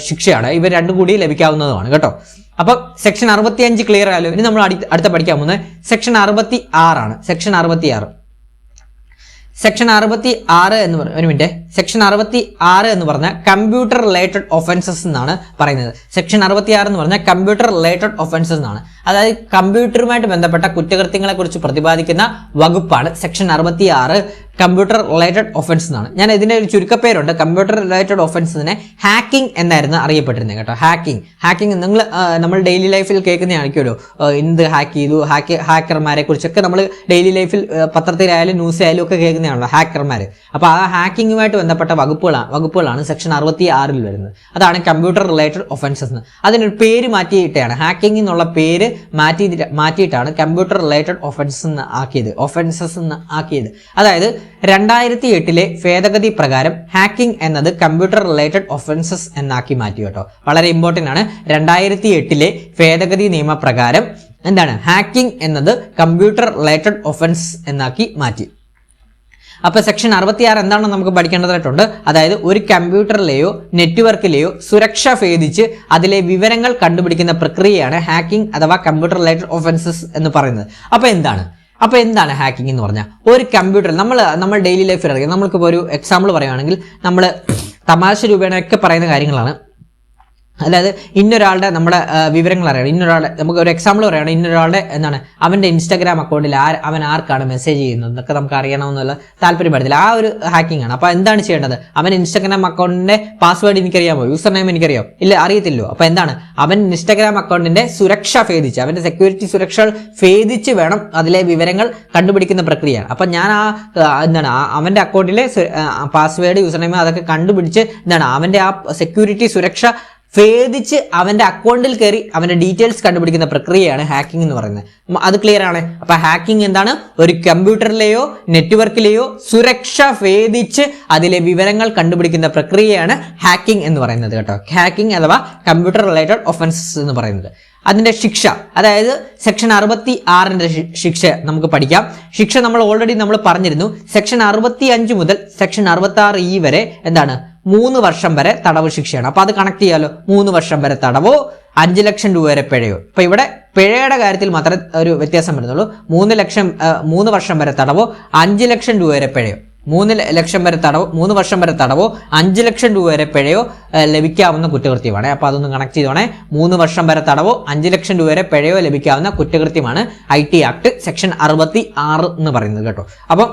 ശിക്ഷയാണ്. ഇവ രണ്ടും കൂടി ലഭിക്കാവുന്നതുമാണ് കേട്ടോ. അപ്പൊ സെക്ഷൻ 65 ക്ലിയർ ആയാലോ. ഇനി നമ്മൾ അടുത്ത പഠിക്കാൻ പോകുന്നത് സെക്ഷൻ 66 ആണ്. സെക്ഷൻ 66 എന്ന് പറഞ്ഞ ഒരു മിനിറ്റ്. സെക്ഷൻ 66 എന്ന് പറഞ്ഞാൽ കമ്പ്യൂട്ടർ റിലേറ്റഡ് ഒഫൻസസ് എന്നാണ് പറയുന്നത്. സെക്ഷൻ 66 എന്ന് പറഞ്ഞാൽ കമ്പ്യൂട്ടർ റിലേറ്റഡ് ഒഫൻസസ് എന്നാണ്. അതായത് കമ്പ്യൂട്ടറുമായിട്ട് ബന്ധപ്പെട്ട കുറ്റകൃത്യങ്ങളെ കുറിച്ച് പ്രതിപാദിക്കുന്ന വകുപ്പാണ് സെക്ഷൻ 66 കമ്പ്യൂട്ടർ റിലേറ്റഡ് ഒഫൻസ് എന്നാണ്. ഞാൻ ഇതിന്റെ ഒരു ചുരുക്കപ്പേരുണ്ട്. കമ്പ്യൂട്ടർ റിലേറ്റഡ് ഒഫൻസിനെ ഹാക്കിംഗ് എന്നായിരുന്നു അറിയപ്പെട്ടിരുന്നത് കേട്ടോ. ഹാക്കിംഗ് നമ്മൾ ഡെയിലി ലൈഫിൽ കേൾക്കുന്നതായിരിക്കുമല്ലോ. എന്ത് ഹാക്ക് ചെയ്തു, ഹാക്കർമാരെ കുറിച്ചൊക്കെ നമ്മൾ ഡെയിലി ലൈഫിൽ പത്രത്തിലായാലും ന്യൂസിലായാലും ഒക്കെ കേൾക്കുന്നതാണല്ലോ ഹാക്കർമാർ. അപ്പൊ ആ ഹാക്കിങ്ങുമായിട്ട് ബന്ധപ്പെട്ട വകുപ്പുകളാണ് സെക്ഷൻ 66 വരുന്നത്. അതാണ് കമ്പ്യൂട്ടർ റിലേറ്റഡ് ഒഫൻസസ് എന്ന്. അതിനൊരു പേര് മാറ്റിയിട്ടാണ്, ഹാക്കിംഗ് എന്നുള്ള പേര് മാറ്റിയിട്ടാണ് കമ്പ്യൂട്ടർ റിലേറ്റഡ് ഒഫൻസസ് എന്ന് ആക്കിയത്. അതായത് 2008 ഭേദഗതി പ്രകാരം ഹാക്കിംഗ് എന്നത് കമ്പ്യൂട്ടർ റിലേറ്റഡ് ഒഫൻസസ് എന്നാക്കി മാറ്റി കേട്ടോ. വളരെ ഇമ്പോർട്ടന്റ് ആണ്. 2008 ഭേദഗതി നിയമപ്രകാരം എന്താണ് ഹാക്കിംഗ് എന്നത് കമ്പ്യൂട്ടർ റിലേറ്റഡ് ഒഫൻസ് എന്നാക്കി മാറ്റി. അപ്പൊ സെക്ഷൻ 66 എന്താണെന്ന് നമുക്ക് പഠിക്കേണ്ടതായിട്ടുണ്ട്. അതായത് ഒരു കമ്പ്യൂട്ടറിലെയോ നെറ്റ്വർക്കിലെയോ സുരക്ഷ ഭേദിച്ച് അതിലെ വിവരങ്ങൾ കണ്ടുപിടിക്കുന്ന പ്രക്രിയയാണ് ഹാക്കിംഗ് അഥവാ കമ്പ്യൂട്ടർ റിലേറ്റഡ് ഒഫൻസസ് എന്ന് പറയുന്നത്. അപ്പൊ എന്താണ് ഹാക്കിംഗ് എന്ന് പറഞ്ഞാൽ? ഒരു കമ്പ്യൂട്ടർ നമ്മൾ ഡെയിലി ലൈഫിൽ അറിയാം. നമ്മൾക്കിപ്പോൾ ഒരു എക്സാമ്പിൾ പറയുകയാണെങ്കിൽ നമ്മൾ തമാശ രൂപേണയൊക്കെ പറയുന്ന കാര്യങ്ങളാണ്. അതായത് ഇന്നൊരാളുടെ നമ്മുടെ വിവരങ്ങൾ അറിയണം. ഇന്നൊരാളുടെ നമുക്ക് ഒരു എക്സാമ്പിൾ പറയുകയാണ്. ഇന്നൊരാളുടെ എന്താണ് അവന്റെ ഇൻസ്റ്റാഗ്രാം അക്കൗണ്ടിൽ അവൻ ആർക്കാണ് മെസ്സേജ് ചെയ്യുന്നത് എന്നൊക്കെ നമുക്ക് അറിയണമെന്നുള്ള താല്പര്യപ്പെടുത്തില്ല. ആ ഒരു ഹാക്കിംഗ് ആണ്. അപ്പൊ എന്താണ് ചെയ്യേണ്ടത്? അവൻ ഇൻസ്റ്റാഗ്രാം അക്കൗണ്ടിന്റെ പാസ്വേഡ് എനിക്കറിയാമോ? യൂസർ നെയിം എനിക്കറിയാമോ? ഇല്ല, അറിയത്തില്ലോ. അപ്പൊ എന്താണ് അവൻ ഇൻസ്റ്റാഗ്രാം അക്കൗണ്ടിന്റെ സുരക്ഷ ഭേദിച്ച്, അവന്റെ സെക്യൂരിറ്റി സുരക്ഷ ഭേദിച്ച് വേണം അതിലെ വിവരങ്ങൾ കണ്ടുപിടിക്കുന്ന പ്രക്രിയയാണ്. അപ്പൊ ഞാൻ എന്താണ് അവന്റെ അക്കൗണ്ടിലെ പാസ്വേഡ് യൂസർ നെയിം അതൊക്കെ കണ്ടുപിടിച്ച് എന്താണ് അവന്റെ ആ സെക്യൂരിറ്റി സുരക്ഷ ഭേദിച്ച് അവന്റെ അക്കൗണ്ടിൽ കയറി അവന്റെ ഡീറ്റെയിൽസ് കണ്ടുപിടിക്കുന്ന പ്രക്രിയയാണ് ഹാക്കിംഗ് എന്ന് പറയുന്നത്. അത് ക്ലിയർ ആണ്. അപ്പൊ ഹാക്കിംഗ് എന്താണ്? ഒരു കമ്പ്യൂട്ടറിലെയോ നെറ്റ്വർക്കിലെയോ സുരക്ഷ ഭേദിച്ച് അതിലെ വിവരങ്ങൾ കണ്ടുപിടിക്കുന്ന പ്രക്രിയയാണ് ഹാക്കിംഗ് എന്ന് പറയുന്നത് കേട്ടോ. ഹാക്കിംഗ് അഥവാ കമ്പ്യൂട്ടർ റിലേറ്റഡ് ഒഫൻസസ് എന്ന് പറയുന്നത്. അതിന്റെ ശിക്ഷ, അതായത് സെക്ഷൻ 66ന്റെ ശിക്ഷ നമുക്ക് പഠിക്കാം. ശിക്ഷ നമ്മൾ ഓൾറെഡി പറഞ്ഞിരുന്നു. സെക്ഷൻ 65 മുതൽ സെക്ഷൻ 66E വരെ എന്താണ് 3 വർഷം വരെ തടവ് ശിക്ഷയാണ്. അപ്പൊ അത് കണക്ട് ചെയ്യാലോ. 3 വർഷം വരെ തടവോ 5 ലക്ഷം രൂപ വരെ പിഴയോ. അപ്പൊ ഇവിടെ പിഴയുടെ കാര്യത്തിൽ മാത്രമേ ഒരു വ്യത്യാസം വരുന്നുള്ളൂ. 3 വർഷം വരെ തടവോ 5 ലക്ഷം രൂപ വരെ പിഴയോ. 3 വർഷം വരെ തടവോ 5 ലക്ഷം രൂപ വരെ പിഴയോ ലഭിക്കാവുന്ന കുറ്റകൃത്യമാണ്. അപ്പൊ അതൊന്ന് കണക്ട് ചെയ്തോണേ. 3 വർഷം വരെ തടവോ 5 ലക്ഷം രൂപ വരെ പിഴയോ ലഭിക്കാവുന്ന കുറ്റകൃത്യമാണ് IT ആക്ട് സെക്ഷൻ 66 എന്ന് പറയുന്നത് കേട്ടോ. അപ്പം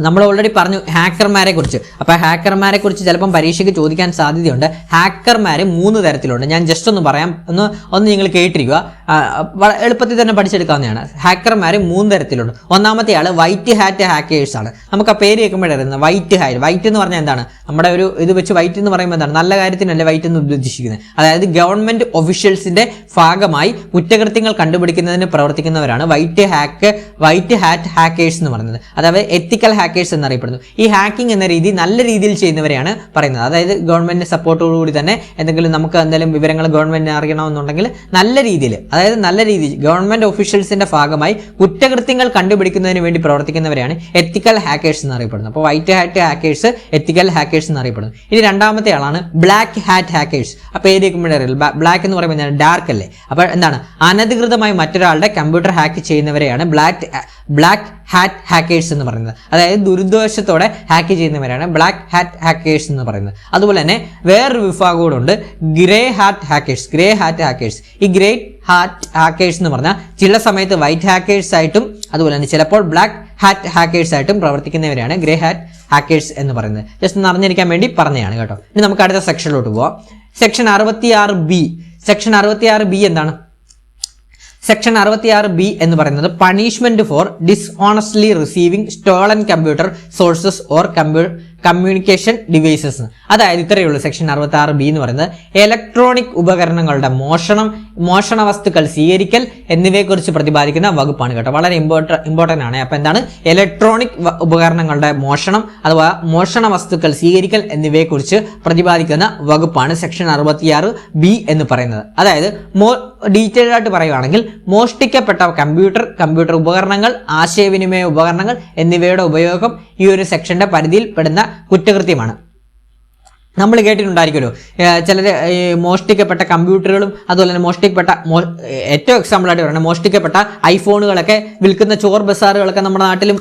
നമ്മൾ ഓൾറെഡി പറഞ്ഞു ഹാക്കർമാരെ കുറിച്ച്. അപ്പൊ ഹാക്കർമാരെ കുറിച്ച് ചിലപ്പം പരീക്ഷയ്ക്ക് ചോദിക്കാൻ സാധ്യതയുണ്ട്. ഹാക്കർമാര് 3 തരത്തിലുണ്ട്. ഞാൻ ജസ്റ്റ് ഒന്ന് പറയാം, ഒന്ന് നിങ്ങൾ കേട്ടിരിക്കുക. എളുപ്പത്തിൽ തന്നെ പഠിച്ചെടുക്കാവുന്നതാണ്. ഹാക്കർമാര് 3 തരത്തിലുണ്ട്. ഒന്നാമത്തെ ആള് വൈറ്റ് ഹാറ്റ് ഹാക്കേഴ്സ് ആണ്. നമുക്ക് ആ പേര് കേൾക്കുമ്പോഴായിരുന്നു വൈറ്റ് ഹാറ്റ്. വൈറ്റ് എന്ന് പറഞ്ഞാൽ എന്താണ്? നമ്മുടെ ഒരു ഇത് വെച്ച് വൈറ്റ് എന്ന് പറയുമ്പോൾ എന്താണ്? നല്ല കാര്യത്തിനല്ല വൈറ്റ് എന്ന് ഉദ്ദേശിക്കുന്നത്. അതായത് ഗവൺമെന്റ് ഒഫീഷ്യൽസിന്റെ ഭാഗമായി കുറ്റകൃത്യങ്ങൾ കണ്ടുപിടിക്കുന്നതിന് പ്രവർത്തിക്കുന്നവരാണ് വൈറ്റ് ഹാറ്റ് ഹാക്കേഴ്സ് എന്ന് പറയുന്നത്. അതായത് എത്തിക്കൽ ഹാക്കേഴ്സ് എന്നറിയപ്പെടുന്നു. ഈ ഹാക്കിംഗ് എന്ന രീതി നല്ല രീതിയിൽ ചെയ്യുന്നവരെയാണ് പറയുന്നത്. അതായത് ഗവൺമെന്റിന്റെ സപ്പോർട്ടോടുകൂടി തന്നെ എന്തെങ്കിലും നമുക്ക് എന്തെങ്കിലും വിവരങ്ങൾ ഗവൺമെന്റിനെ അറിയണമെന്നുണ്ടെങ്കിൽ നല്ല രീതിയിൽ, അതായത് നല്ല രീതിയിൽ ഗവൺമെന്റ് ഒഫീഷ്യൽസിന്റെ ഭാഗമായി കുറ്റകൃത്യങ്ങൾ കണ്ടുപിടിക്കുന്നതിന് വേണ്ടി പ്രവർത്തിക്കുന്നവരെയാണ് എത്തിക്കൽ ഹാക്കേഴ്സ് എന്നറിയപ്പെടുന്നത്. അപ്പോൾ വൈറ്റ് ഹാറ്റ് ഹാക്കേഴ്സ് എത്തിക്കൽ ഹാക്കേഴ്സ് എന്നറിയപ്പെടുന്നു. ഇനി രണ്ടാമത്തെ ആളാണ് ബ്ലാക്ക് ഹാറ്റ് ഹാക്കേഴ്സ്. അപ്പോൾ ഏതൊക്കെ ബ്ലാക്ക് എന്ന് പറയുമ്പോൾ ഡാർക്ക് അല്ലേ, അപ്പോൾ എന്താണ് അനധികൃതമായി മറ്റൊരാളുടെ കമ്പ്യൂട്ടർ ഹാക്ക് ചെയ്യുന്നവരെയാണ് ബ്ലാക്ക് ഹാറ്റ് ഹാക്കേഴ്സ് എന്ന് പറയുന്നത്. അതായത് ദുരുദ്ദേശത്തോടെ ഹാക്ക് ചെയ്യുന്നവരാണ് ബ്ലാക്ക് ഹാറ്റ് ഹാക്കേഴ്സ് എന്ന് പറയുന്നത്. അതുപോലെ തന്നെ വേറൊരു വിഭാഗം കൂടെ ഉണ്ട്, ഗ്രേ ഹാറ്റ് ഹാക്കേഴ്സ്. ഈ ഗ്രേ ഹാറ്റ് ഹാക്കേഴ്സ് എന്ന് പറഞ്ഞാൽ ചില സമയത്ത് വൈറ്റ് ഹാക്കേഴ്സ് ആയിട്ടും അതുപോലെ തന്നെ ചിലപ്പോൾ ബ്ലാക്ക് ഹാറ്റ് ഹാക്കേഴ്സ് ആയിട്ടും പ്രവർത്തിക്കുന്നവരാണ് ഗ്രേ ഹാറ്റ് ഹാക്കേഴ്സ് എന്ന് പറയുന്നത്. ജസ്റ്റ് ഒന്ന് അറിഞ്ഞിരിക്കാൻ വേണ്ടി പറഞ്ഞതാണ് കേട്ടോ. ഇനി നമുക്ക് അടുത്ത സെക്ഷനിലോട്ട് പോവാം. സെക്ഷൻ 66B എന്താണ്? സെക്ഷൻ 66B എന്ന് പറയുന്നത് punishment for dishonestly receiving stolen computer sources or communication devices. അതായത് ഇത്രയേ ഉള്ളൂ സെക്ഷൻ 66B എന്ന് പറയുന്നത്. ഇലക്ട്രോണിക് ഉപകരണങ്ങളുടെ മോഷണ വസ്തുക്കൾ സ്വീകരിക്കൽ എന്നിവയെക്കുറിച്ച് പ്രതിപാദിക്കുന്ന വകുപ്പാണ് കേട്ടോ. വളരെ ഇമ്പോർട്ടന്റ് ആണ്. അപ്പൊ എന്താണ് ഇലക്ട്രോണിക് ഉപകരണങ്ങളുടെ മോഷണം അഥവാ മോഷണ വസ്തുക്കൾ സ്വീകരിക്കൽ എന്നിവയെക്കുറിച്ച് പ്രതിപാദിക്കുന്ന വകുപ്പാണ് സെക്ഷൻ 66B എന്ന് പറയുന്നത്. അതായത് ഡീറ്റെയിൽ ആയിട്ട് പറയുകയാണെങ്കിൽ മോഷ്ടിക്കപ്പെട്ട കമ്പ്യൂട്ടർ ഉപകരണങ്ങൾ, ആശയവിനിമയ ഉപകരണങ്ങൾ എന്നിവയുടെ ഉപയോഗം ഈ ഒരു സെക്ഷന്റെ പരിധിയിൽ പെടുന്ന കുറ്റകൃത്യമാണ്. നമ്മൾ കേട്ടിട്ടുണ്ടായിരിക്കുമല്ലോ ചിലർ മോഷ്ടിക്കപ്പെട്ട കമ്പ്യൂട്ടറുകളും അതുപോലെ തന്നെ ഏറ്റവും എക്സാമ്പിൾ ആയിട്ട് പറയുന്നത് മോഷ്ടിക്കപ്പെട്ട ഐഫോണുകളൊക്കെ വിൽക്കുന്ന ചോർ ബസാറുകളൊക്കെ നമ്മുടെ നാട്ടിലും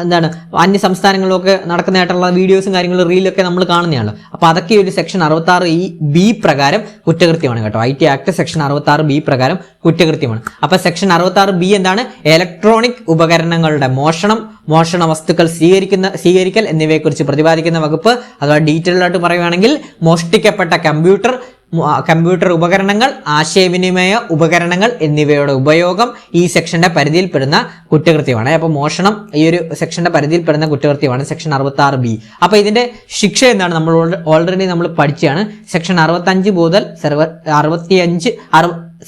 എന്താണ് അന്യ സംസ്ഥാനങ്ങളിലൊക്കെ നടക്കുന്നതായിട്ടുള്ള വീഡിയോസും കാര്യങ്ങളും റീലൊക്കെ നമ്മൾ കാണുന്നതാണല്ലോ. അപ്പോൾ അതൊക്കെ ഒരു സെക്ഷൻ 66B പ്രകാരം കുറ്റകൃത്യമാണ് കേട്ടോ. IT ആക്ട് സെക്ഷൻ 66B പ്രകാരം കുറ്റകൃത്യമാണ്. അപ്പോൾ സെക്ഷൻ 66B എന്താണ്? ഇലക്ട്രോണിക് ഉപകരണങ്ങളുടെ മോഷണ വസ്തുക്കൾ സ്വീകരിക്കൽ എന്നിവയെക്കുറിച്ച് പ്രതിപാദിക്കുന്ന വകുപ്പ്. അഥവാ ഡീറ്റെയിൽ ആയിട്ട് പറയുകയാണെങ്കിൽ മോഷ്ടിക്കപ്പെട്ട കമ്പ്യൂട്ടർ ഉപകരണങ്ങൾ, ആശയവിനിമയ ഉപകരണങ്ങൾ എന്നിവയുടെ ഉപയോഗം ഈ സെക്ഷന്റെ പരിധിയിൽപ്പെടുന്ന കുറ്റകൃത്യമാണ്. അപ്പോൾ മോഷണം ഈ ഒരു സെക്ഷന്റെ പരിധിയിൽപ്പെടുന്ന കുറ്റകൃത്യമാണ് സെക്ഷൻ 66B. അപ്പോൾ ഇതിന്റെ ശിക്ഷ എന്താണ്? നമ്മൾ ഓൾറെഡി നമ്മൾ പഠിച്ചാണ്. സെക്ഷൻ 65 മുതൽ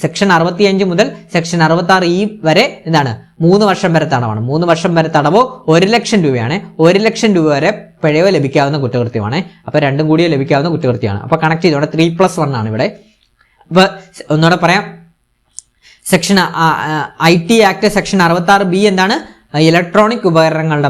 സെക്ഷൻ 65 മുതൽ സെക്ഷൻ 66E വരെ എന്താണ് 3 വർഷം വരെ തടവാണ്. 3 വർഷം വരെ തടവോ 1 ലക്ഷം രൂപയാണ്. 1 ലക്ഷം രൂപ വരെ പിഴയോ ലഭിക്കാവുന്ന കുറ്റകൃത്യമാണ്. അപ്പൊ രണ്ടും കൂടിയോ ലഭിക്കാവുന്ന കുറ്റകൃത്യമാണ്. അപ്പൊ കണക്ട് ചെയ്തോടെ 3+1 ആണ് ഇവിടെ. അപ്പൊ ഒന്നുകൂടെ പറയാം. Section IT act section 66B എന്താണ്? ഇലക്ട്രോണിക് ഉപകരണങ്ങളുടെ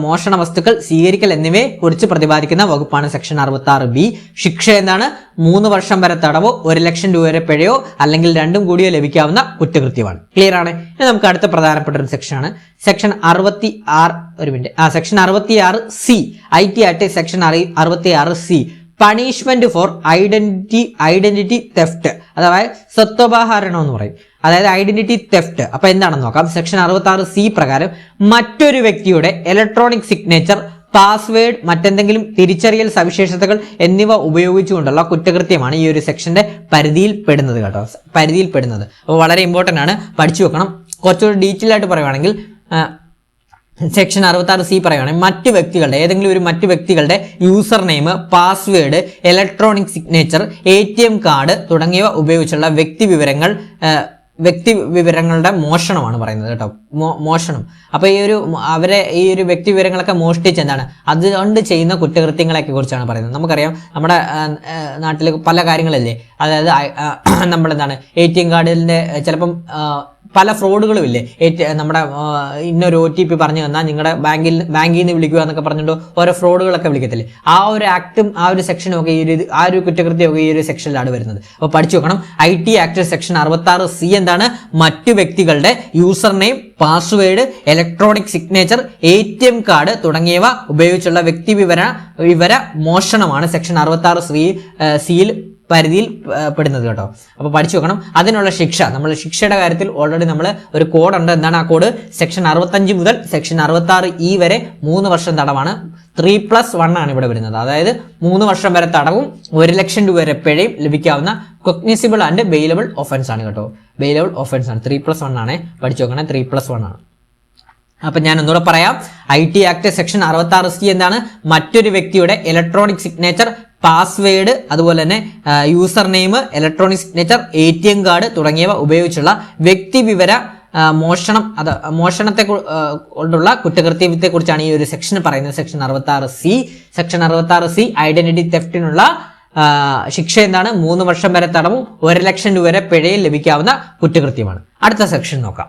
മോഷണ വസ്തുക്കൾ സ്വീകരിക്കൽ എന്നിവയെ കുറിച്ച് പ്രതിപാദിക്കുന്ന വകുപ്പാണ് സെക്ഷൻ 66B. ശിക്ഷ എന്താണ്? 3 വർഷം വരെ തടവോ 1 ലക്ഷം രൂപ വരെ പിഴയോ അല്ലെങ്കിൽ രണ്ടും കൂടിയോ ലഭിക്കാവുന്ന കുറ്റകൃത്യമാണ്. ക്ലിയർ ആണ്? ഇനി നമുക്ക് അടുത്ത പ്രധാനപ്പെട്ട ഒരു സെക്ഷനാണ് section 66C. IT act section 66C punishment for identity theft അഥവാ സ്വത്വപഹരണം എന്ന് പറയും. അതായത് ഐഡന്റിറ്റി തെഫ്റ്റ്. അപ്പൊ എന്താണെന്ന് നോക്കാം. സെക്ഷൻ 66C പ്രകാരം മറ്റൊരു വ്യക്തിയുടെ ഇലക്ട്രോണിക് സിഗ്നേച്ചർ, പാസ്വേഡ്, മറ്റെന്തെങ്കിലും തിരിച്ചറിയൽ സവിശേഷതകൾ എന്നിവ ഉപയോഗിച്ചുകൊണ്ടുള്ള കുറ്റകൃത്യമാണ് ഈ ഒരു സെക്ഷന്റെ പരിധിയിൽ പെടുന്നത് കേട്ടോ. അപ്പോൾ വളരെ ഇമ്പോർട്ടന്റ് ആണ്, പഠിച്ചു വെക്കണം. കുറച്ചുകൂടി ഡീറ്റെയിൽ ആയിട്ട് പറയുവാണെങ്കിൽ സെക്ഷൻ 66C പറയുകയാണെങ്കിൽ ഏതെങ്കിലും മറ്റു വ്യക്തികളുടെ user name, password, electronic signature, ATM card തുടങ്ങിയവ ഉപയോഗിച്ചുള്ള വ്യക്തിവിവരങ്ങളുടെ മോഷണമാണ് പറയുന്നത് കേട്ടോ. മോഷണം. അപ്പൊ ഈ ഒരു വ്യക്തിവിവരങ്ങളൊക്കെ മോഷ്ടിച്ച് എന്താണ് അതുകൊണ്ട് ചെയ്യുന്ന കുറ്റകൃത്യങ്ങളെയൊക്കെ കുറിച്ചാണ് പറയുന്നത്. നമുക്കറിയാം നമ്മുടെ നാട്ടിൽ പല കാര്യങ്ങളല്ലേ, അതായത് നമ്മളെന്താണ് ATM കാർഡിന്റെ ചിലപ്പം പല ഫ്രോഡുകളും ഇല്ലേ. നമ്മുടെ ഇന്നൊരു OTP പറഞ്ഞു തന്നാൽ നിങ്ങളുടെ ബാങ്കിൽ നിന്ന് വിളിക്കുക എന്നൊക്കെ പറഞ്ഞിട്ട് ഓരോ ഫ്രോഡുകളൊക്കെ വിളിക്കത്തില്ലേ. ആ ഒരു ആക്ടും ആ ഒരു സെക്ഷനും ഒക്കെ ആ ഒരു കുറ്റകൃത്യമൊക്കെ ഈ ഒരു സെക്ഷനിലാണ് വരുന്നത്. അപ്പോൾ പഠിച്ചു വെക്കണം. IT ആക്ട് സെക്ഷൻ 66C എന്താണ്? മറ്റു വ്യക്തികളുടെ user name, password, electronic signature, ATM card തുടങ്ങിയവ ഉപയോഗിച്ചുള്ള വിവര മോഷണമാണ് സെക്ഷൻ 66C പരിധിയിൽ പെടുന്നത് കേട്ടോ. അപ്പോൾ പഠിച്ചു വെക്കണം. അതിനുള്ള ശിക്ഷ, നമ്മൾ ശിക്ഷയുടെ കാര്യത്തിൽ ഓൾറെഡി നമ്മൾ ഒരു കോഡ് ഉണ്ട്. എന്താണ് ആ കോഡ്? സെക്ഷൻ 65 മുതൽ സെക്ഷൻ 66E വരെ 3 വർഷം തടവാണ്. 3+1 ആണ് ഇവിടെ വരുന്നത്. അതായത് 3 വർഷം വരെ തടവും 1 ലക്ഷം രൂപ വരെ പിഴയും ലഭിക്കാവുന്ന കൊഗ്നിസിബിൾ ആൻഡ് ബെയിലബിൾ ഒഫൻസ് ആണ് കേട്ടോ. ബെയിലബിൾ ഒഫൻസ് ആണ്. 3+1 ആണ്. പഠിച്ചു വെക്കണം. 3+1 ആണ്. അപ്പൊ ഞാൻ ഒന്നുകൂടെ പറയാം. IT ആക്ട് സെക്ഷൻ 66C എന്താണ്? മറ്റൊരു വ്യക്തിയുടെ ഇലക്ട്രോണിക് സിഗ്നേച്ചർ, പാസ്വേഡ്, അതുപോലെ തന്നെ user name, electronic signature, ATM card തുടങ്ങിയവ ഉപയോഗിച്ചുള്ള മോഷണത്തെ കൊണ്ടുള്ള കുറ്റകൃത്യത്തെ കുറിച്ചാണ് ഈ ഒരു സെക്ഷൻ പറയുന്നത്. സെക്ഷൻ 66C ഐഡന്റിറ്റി തെഫ്റ്റിനുള്ള ശിക്ഷ എന്താണ്? 3 വർഷം വരെ തടവും 1 ലക്ഷം രൂപ വരെ പിഴയും ലഭിക്കാവുന്ന കുറ്റകൃത്യമാണ്. അടുത്ത സെക്ഷൻ നോക്കാം.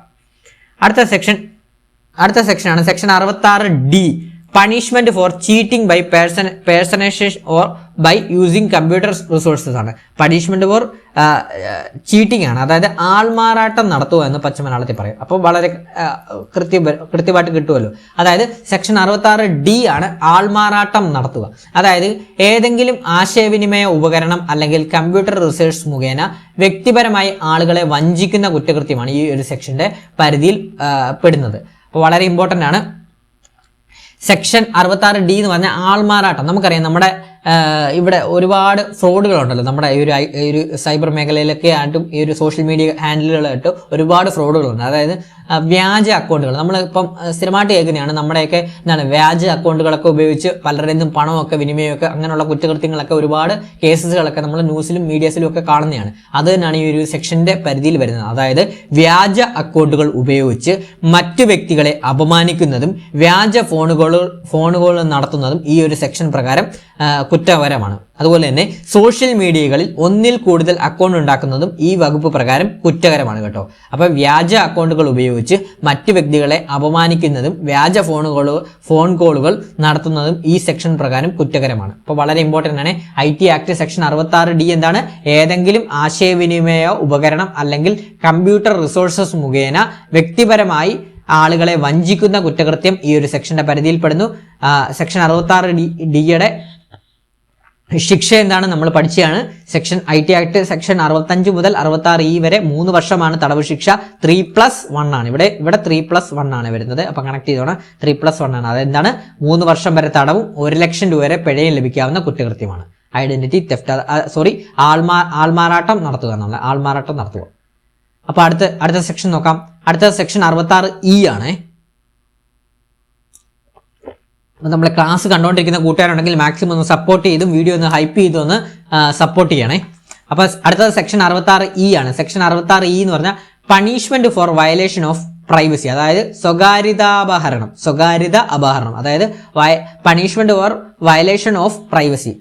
അടുത്ത സെക്ഷനാണ് section 66D, punishment for cheating by personation or by using computer resources ആണ്. പണിഷ്മെന്റ് ഫോർ ചീറ്റിംഗ് ആണ്, അതായത് ആൾമാറാട്ടം നടത്തുക എന്ന് പച്ച മലയാളത്തിൽ പറയും. അപ്പോൾ വളരെ കൃത്യമായിട്ട് കിട്ടുമല്ലോ. അതായത് സെക്ഷൻ 66D ആണ് ആൾമാറാട്ടം നടത്തുക. അതായത് ഏതെങ്കിലും ആശയവിനിമയ ഉപകരണം അല്ലെങ്കിൽ കമ്പ്യൂട്ടർ റിസോഴ്സ് മുഖേന വ്യക്തിപരമായി ആളുകളെ വഞ്ചിക്കുന്ന കുറ്റകൃത്യമാണ് ഈ ഒരു സെക്ഷന്റെ പരിധിയിൽ പെടുന്നത്. അപ്പോൾ വളരെ ഇമ്പോർട്ടന്റ് ആണ്. സെക്ഷൻ 66D എന്ന് പറഞ്ഞാൽ ആൾമാറാട്ടം. നമുക്കറിയാം നമ്മുടെ ഇവിടെ ഒരുപാട് ഫ്രോഡുകളുണ്ടല്ലോ. നമ്മുടെ ഈ ഒരു സൈബർ മേഖലയിലൊക്കെ ആയിട്ടും ഈ ഒരു സോഷ്യൽ മീഡിയ ഹാൻഡിലുകളായിട്ടും ഒരുപാട് ഫ്രോഡുകളുണ്ട്. അതായത് വ്യാജ അക്കൗണ്ടുകൾ നമ്മളിപ്പം സ്ഥിരമായിട്ട് കേൾക്കുന്നതാണ്. നമ്മുടെയൊക്കെ വ്യാജ അക്കൗണ്ടുകളൊക്കെ ഉപയോഗിച്ച് പലരുടെ നിന്നും പണമൊക്കെ വിനിമയമൊക്കെ അങ്ങനെയുള്ള കുറ്റകൃത്യങ്ങളൊക്കെ ഒരുപാട് കേസുകളൊക്കെ നമ്മൾ ന്യൂസിലും മീഡിയസിലും ഒക്കെ കാണുന്നതാണ്. അത് തന്നെയാണ് ഈ ഒരു സെക്ഷന്റെ പരിധിയിൽ വരുന്നത്. അതായത് വ്യാജ അക്കൗണ്ടുകൾ ഉപയോഗിച്ച് മറ്റു വ്യക്തികളെ അപമാനിക്കുന്നതും വ്യാജ ഫോണുകൾ നടത്തുന്നതും ഈ ഒരു സെക്ഷൻ പ്രകാരം കുറ്റകരമാണ്. അതുപോലെ തന്നെ സോഷ്യൽ മീഡിയകളിൽ ഒന്നിൽ കൂടുതൽ അക്കൗണ്ട് ഉണ്ടാക്കുന്നതും ഈ വകുപ്പ് പ്രകാരം കുറ്റകരമാണ് കേട്ടോ. അപ്പൊ വ്യാജ അക്കൗണ്ടുകൾ ഉപയോഗിച്ച് മറ്റു വ്യക്തികളെ അപമാനിക്കുന്നതും വ്യാജ ഫോൺ കോളുകൾ നടത്തുന്നതും ഈ സെക്ഷൻ പ്രകാരം കുറ്റകരമാണ്. അപ്പോൾ വളരെ ഇമ്പോർട്ടന്റ് ആണ്. IT ആക്ട് സെക്ഷൻ 66D എന്താണ്? ഏതെങ്കിലും ആശയവിനിമയ ഉപകരണം അല്ലെങ്കിൽ കമ്പ്യൂട്ടർ റിസോഴ്സസ് മുഖേന വ്യക്തിപരമായി ആളുകളെ വഞ്ചിക്കുന്ന കുറ്റകൃത്യം ഈ ഒരു സെക്ഷന്റെ പരിധിയിൽപ്പെടുന്നു. സെക്ഷൻ 66Dയുടെ ശിക്ഷ എന്താണ് നമ്മൾ പഠിച്ചതാണ്. സെക്ഷൻ IT ആക്ട് സെക്ഷൻ 65 മുതൽ 66E വരെ 3 വർഷമാണ് തടവ് ശിക്ഷ. 3+1 ആണ്. ഇവിടെ 3+1 ആണ് വരുന്നത്. അപ്പൊ കണക്ട് ചെയ്തോണം. 3+1 ആണ്. അതെന്താണ്? 3 വർഷം വരെ തടവും 1 ലക്ഷം രൂപ വരെ പിഴയും ലഭിക്കാവുന്ന കുറ്റകൃത്യമാണ്. ഐഡന്റിറ്റി തെഫ്റ്റ് ആൾമാറാട്ടം നടത്തുക എന്നുള്ള ആൾമാറാട്ടം നടത്തുക. അപ്പൊ അടുത്ത സെക്ഷൻ നോക്കാം. അടുത്ത സെക്ഷൻ 66E ആണ്. നമ്മളെ ക്ലാസ് കണ്ടുകൊണ്ടിരിക്കുന്ന കൂട്ടുകാരുണ്ടെങ്കിൽ മാക്സിമം ഒന്ന് സപ്പോർട്ട് ചെയ്തും വീഡിയോ ഒന്ന് ഹൈപ്പ് ചെയ്തും ഒന്ന് സപ്പോർട്ട് ചെയ്യണേ. അപ്പൊ അടുത്തത് സെക്ഷൻ 66E ആണ്. സെക്ഷൻ 66E എന്ന് പറഞ്ഞാൽ punishment four violation of privacy, അതായത് സ്വകാര്യത അപഹരണം, അതായത് punishment four violation of privacy.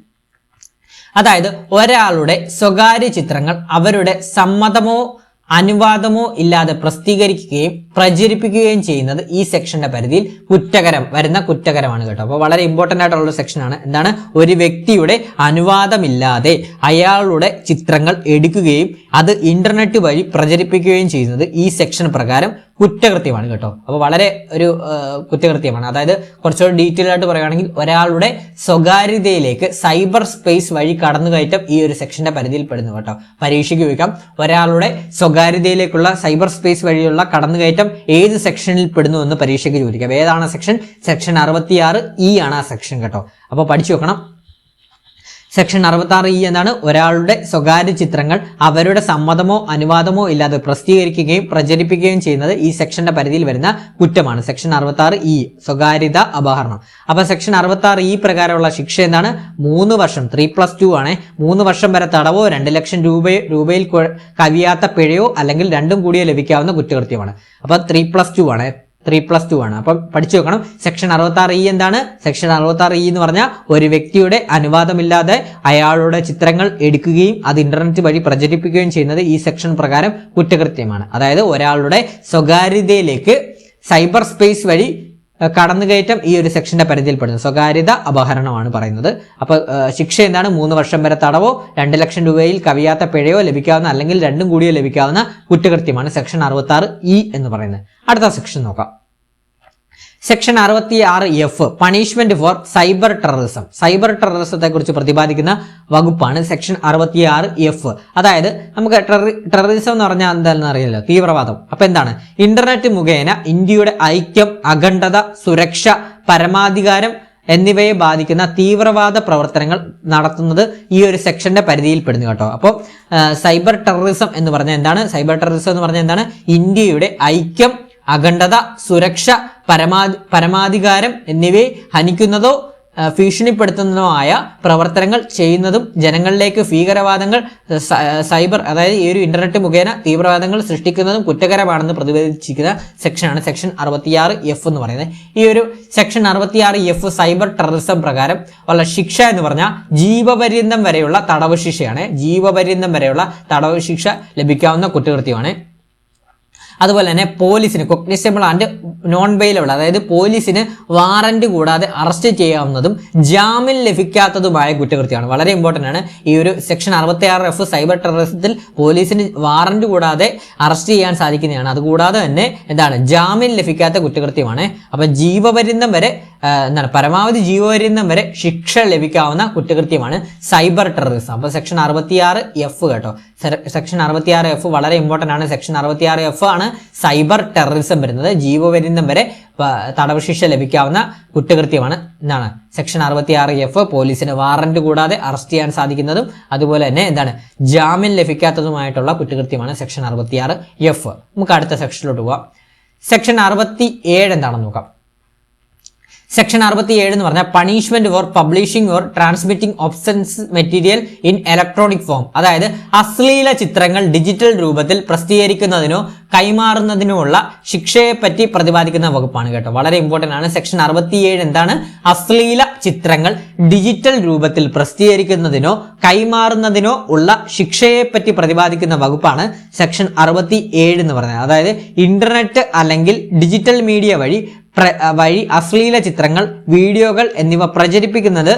അതായത് ഒരാളുടെ സ്വകാര്യ ചിത്രങ്ങൾ അവരുടെ സമ്മതമോ അനുവാദമോ ഇല്ലാതെ പ്രസിദ്ധീകരിക്കുകയും പ്രചരിപ്പിക്കുകയും ചെയ്യുന്നത് ഈ സെക്ഷന്റെ പരിധിയിൽ കുറ്റകരമാണ് കേട്ടോ. അപ്പോൾ വളരെ ഇമ്പോർട്ടന്റ് ആയിട്ടുള്ള സെക്ഷനാണ്. എന്താണ്? ഒരു വ്യക്തിയുടെ അനുവാദമില്ലാതെ അയാളുടെ ചിത്രങ്ങൾ എടുക്കുകയും അത് ഇന്റർനെറ്റ് വഴി പ്രചരിപ്പിക്കുകയും ചെയ്യുന്നത് ഈ സെക്ഷൻ പ്രകാരം കുറ്റകൃത്യമാണ് കേട്ടോ. അപ്പോൾ വളരെ ഒരു കുറ്റകൃത്യമാണ്. അതായത് കുറച്ചുകൂടി ഡീറ്റെയിൽ ആയിട്ട് പറയുകയാണെങ്കിൽ ഒരാളുടെ സ്വകാര്യതയിലേക്ക് സൈബർ സ്പേസ് വഴി കടന്നുകയറ്റം ഈ ഒരു സെക്ഷന്റെ പരിധിയിൽ പെടുന്നു കേട്ടോ. പരീക്ഷയ്ക്ക് ചോദിക്കാം, ഒരാളുടെ സ്വകാര്യതയിലേക്കുള്ള സൈബർ സ്പേസ് വഴിയുള്ള കടന്നുകയറ്റം ഏത് സെക്ഷനിൽ പെടുന്നു എന്ന് പരീക്ഷയ്ക്ക് ചോദിക്കാം. ഏതാണ് സെക്ഷൻ? സെക്ഷൻ 66E ആണ് ആ സെക്ഷൻ കേട്ടോ. അപ്പോൾ പഠിച്ചു വെക്കണം. സെക്ഷൻ 66E എന്താണ്? ഒരാളുടെ സ്വകാര്യ ചിത്രങ്ങൾ അവരുടെ സമ്മതമോ അനുവാദമോ ഇല്ലാതെ പ്രസിദ്ധീകരിക്കുകയും പ്രചരിപ്പിക്കുകയും ചെയ്യുന്നത് ഈ സെക്ഷന്റെ പരിധിയിൽ വരുന്ന കുറ്റമാണ്. സെക്ഷൻ 66E സ്വകാര്യത അപഹരണം. അപ്പൊ സെക്ഷൻ 66E പ്രകാരമുള്ള ശിക്ഷ എന്താണ്? 3 വർഷം 3+2 ആണ്. 3 വർഷം വരെ തടവോ 2 ലക്ഷം രൂപയിൽ കവിയാത്ത പിഴയോ അല്ലെങ്കിൽ രണ്ടും കൂടിയോ ലഭിക്കാവുന്ന കുറ്റകൃത്യമാണ്. അപ്പൊ 3+2 ആണ്. 3+2 ആണ്. അപ്പം പഠിച്ചു വെക്കണം. സെക്ഷൻ 66E എന്താണ്? സെക്ഷൻ 66E എന്ന് പറഞ്ഞാൽ ഒരു വ്യക്തിയുടെ അനുവാദമില്ലാതെ അയാളുടെ ചിത്രങ്ങൾ എടുക്കുകയും അത് ഇന്റർനെറ്റ് വഴി പ്രചരിപ്പിക്കുകയും ചെയ്യുന്നത് ഈ സെക്ഷൻ പ്രകാരം കുറ്റകൃത്യമാണ്. അതായത് ഒരാളുടെ സ്വകാര്യതയിലേക്ക് സൈബർ സ്പേസ് വഴി കടന്നുകയറ്റം ഈ ഒരു സെക്ഷന്റെ പരിധിയിൽപ്പെടുന്നു. സ്വകാര്യത അപഹരണമാണ് പറയുന്നത്. അപ്പൊ ശിക്ഷ എന്താണ്? 3 വർഷം വരെ തടവോ 2 ലക്ഷം രൂപയിൽ കവിയാത്ത പിഴയോ ലഭിക്കാവുന്ന അല്ലെങ്കിൽ രണ്ടും കൂടിയോ ലഭിക്കാവുന്ന കുറ്റകൃത്യമാണ് സെക്ഷൻ 66E എന്ന് പറയുന്നത്. അടുത്ത സെക്ഷൻ നോക്കാം. Section 66F punishment for cyber terrorism. Cyber ടെററിസത്തെ കുറിച്ച് പ്രതിപാദിക്കുന്ന വകുപ്പാണ് സെക്ഷൻ 66F. അതായത് നമുക്ക് ടെററിസം എന്ന് പറഞ്ഞാൽ എന്താണെന്ന് അറിയില്ല, തീവ്രവാദം. അപ്പൊ എന്താണ്? ഇന്റർനെറ്റ് മുഖേന ഇന്ത്യയുടെ ഐക്യം, അഖണ്ഡത, സുരക്ഷ, പരമാധികാരം എന്നിവയെ ബാധിക്കുന്ന തീവ്രവാദ പ്രവർത്തനങ്ങൾ നടത്തുന്നത് ഈ ഒരു സെക്ഷന്റെ പരിധിയിൽ പെടുന്നു കേട്ടോ. അപ്പോൾ സൈബർ ടെററിസം എന്ന് പറഞ്ഞാൽ എന്താണ്? സൈബർ ടെററിസം എന്ന് പറഞ്ഞാൽ എന്താണ്? ഇന്ത്യയുടെ ഐക്യം, അഖണ്ഡത, സുരക്ഷ, പരമാധികാരം എന്നിവയെ ഹനിക്കുന്നതോ ഭീഷണിപ്പെടുത്തുന്നതുമായ പ്രവർത്തനങ്ങൾ ചെയ്യുന്നതും ജനങ്ങളിലേക്ക് ഭീകരവാദങ്ങൾ സൈബർ അതായത് ഈ ഒരു ഇന്റർനെറ്റ് മുഖേന തീവ്രവാദങ്ങൾ സൃഷ്ടിക്കുന്നതും കുറ്റകരമാണെന്ന് പ്രതിപാദിച്ചിരിക്കുന്ന സെക്ഷനാണ് സെക്ഷൻ 66F എന്ന് പറയുന്നത്. ഈ ഒരു സെക്ഷൻ 66F സൈബർ ടെററിസം പ്രകാരം ഉള്ള ശിക്ഷ എന്ന് പറഞ്ഞാൽ ജീവപര്യന്തം വരെയുള്ള തടവ് ശിക്ഷയാണ്. ജീവപര്യന്തം വരെയുള്ള തടവ് ശിക്ഷ ലഭിക്കാവുന്ന കുറ്റകൃത്യമാണ്. അതുപോലെ തന്നെ പോലീസിന് കൊഗ്നിസബിൾ ആൻഡ് നോൺ ബെയിലബിൾ, അതായത് പോലീസിന് വാറന്റ് കൂടാതെ അറസ്റ്റ് ചെയ്യാവുന്നതും ജാമ്യം ലഭിക്കാത്തതുമായ കുറ്റകൃത്യമാണ്. വളരെ ഇമ്പോർട്ടന്റ് ആണ്. ഈ ഒരു സെക്ഷൻ 66F സൈബർ ടെററിസത്തിൽ പോലീസിന് വാറന്റ് കൂടാതെ അറസ്റ്റ് ചെയ്യാൻ സാധിക്കുന്നതാണ്. അതുകൂടാതെ തന്നെ എന്താണ് ജാമ്യം ലഭിക്കാത്ത കുറ്റകൃത്യമാണ്. അപ്പൊ ജീവപര്യന്തം വരെ പരമാവധി ജീവപര്യന്തം വരെ ശിക്ഷ ലഭിക്കാവുന്ന കുറ്റകൃത്യമാണ് സൈബർ ടെററിസം. അപ്പൊ സെക്ഷൻ 66F കേട്ടോ. സെക്ഷൻ 66F വളരെ ഇമ്പോർട്ടന്റ് ആണ്. സെക്ഷൻ 66F ആണ് സൈബർ ടെററിസം വരുന്നത്. ജീവപര്യന്തം വരെ തടവ് ശിക്ഷ ലഭിക്കാവുന്ന കുറ്റകൃത്യമാണ് എന്താണ് സെക്ഷൻ 66F. പോലീസിന് വാറന്റ് കൂടാതെ അറസ്റ്റ് ചെയ്യാൻ സാധിക്കുന്നതും അതുപോലെ തന്നെ എന്താണ് ജാമ്യം ലഭിക്കാത്തതുമായിട്ടുള്ള കുറ്റകൃത്യമാണ് സെക്ഷൻ 66F. നമുക്ക് അടുത്ത സെക്ഷനിലോട്ട് പോവാം. സെക്ഷൻ 67 എന്താണെന്ന് നോക്കാം. സെക്ഷൻ 67 എന്ന് പറഞ്ഞാൽ punishment for publishing or transmitting obscene material in electronic form, അതായത് അശ്ലീല ചിത്രങ്ങൾ ഡിജിറ്റൽ രൂപത്തിൽ പ്രസിദ്ധീകരിക്കുന്നതിനോ കൈമാറുന്നതിനോ ഉള്ള ശിക്ഷയെ പറ്റി പ്രതിപാദിക്കുന്ന വകുപ്പാണ് കേട്ടോ. വളരെ ഇമ്പോർട്ടന്റ് ആണ്. സെക്ഷൻ 67 എന്താണ്? അശ്ലീല ചിത്രങ്ങൾ ഡിജിറ്റൽ രൂപത്തിൽ പ്രസിദ്ധീകരിക്കുന്നതിനോ കൈമാറുന്നതിനോ ഉള്ള ശിക്ഷയെ പറ്റി പ്രതിപാദിക്കുന്ന വകുപ്പാണ് സെക്ഷൻ 67 എന്ന് പറയുന്നത്. അതായത് ഇന്റർനെറ്റ് അല്ലെങ്കിൽ ഡിജിറ്റൽ മീഡിയ വഴി അശ്ലീല ചിത്രങ്ങൾ, വീഡിയോകൾ എന്നിവ പ്രചരിപ്പിക്കുന്നത്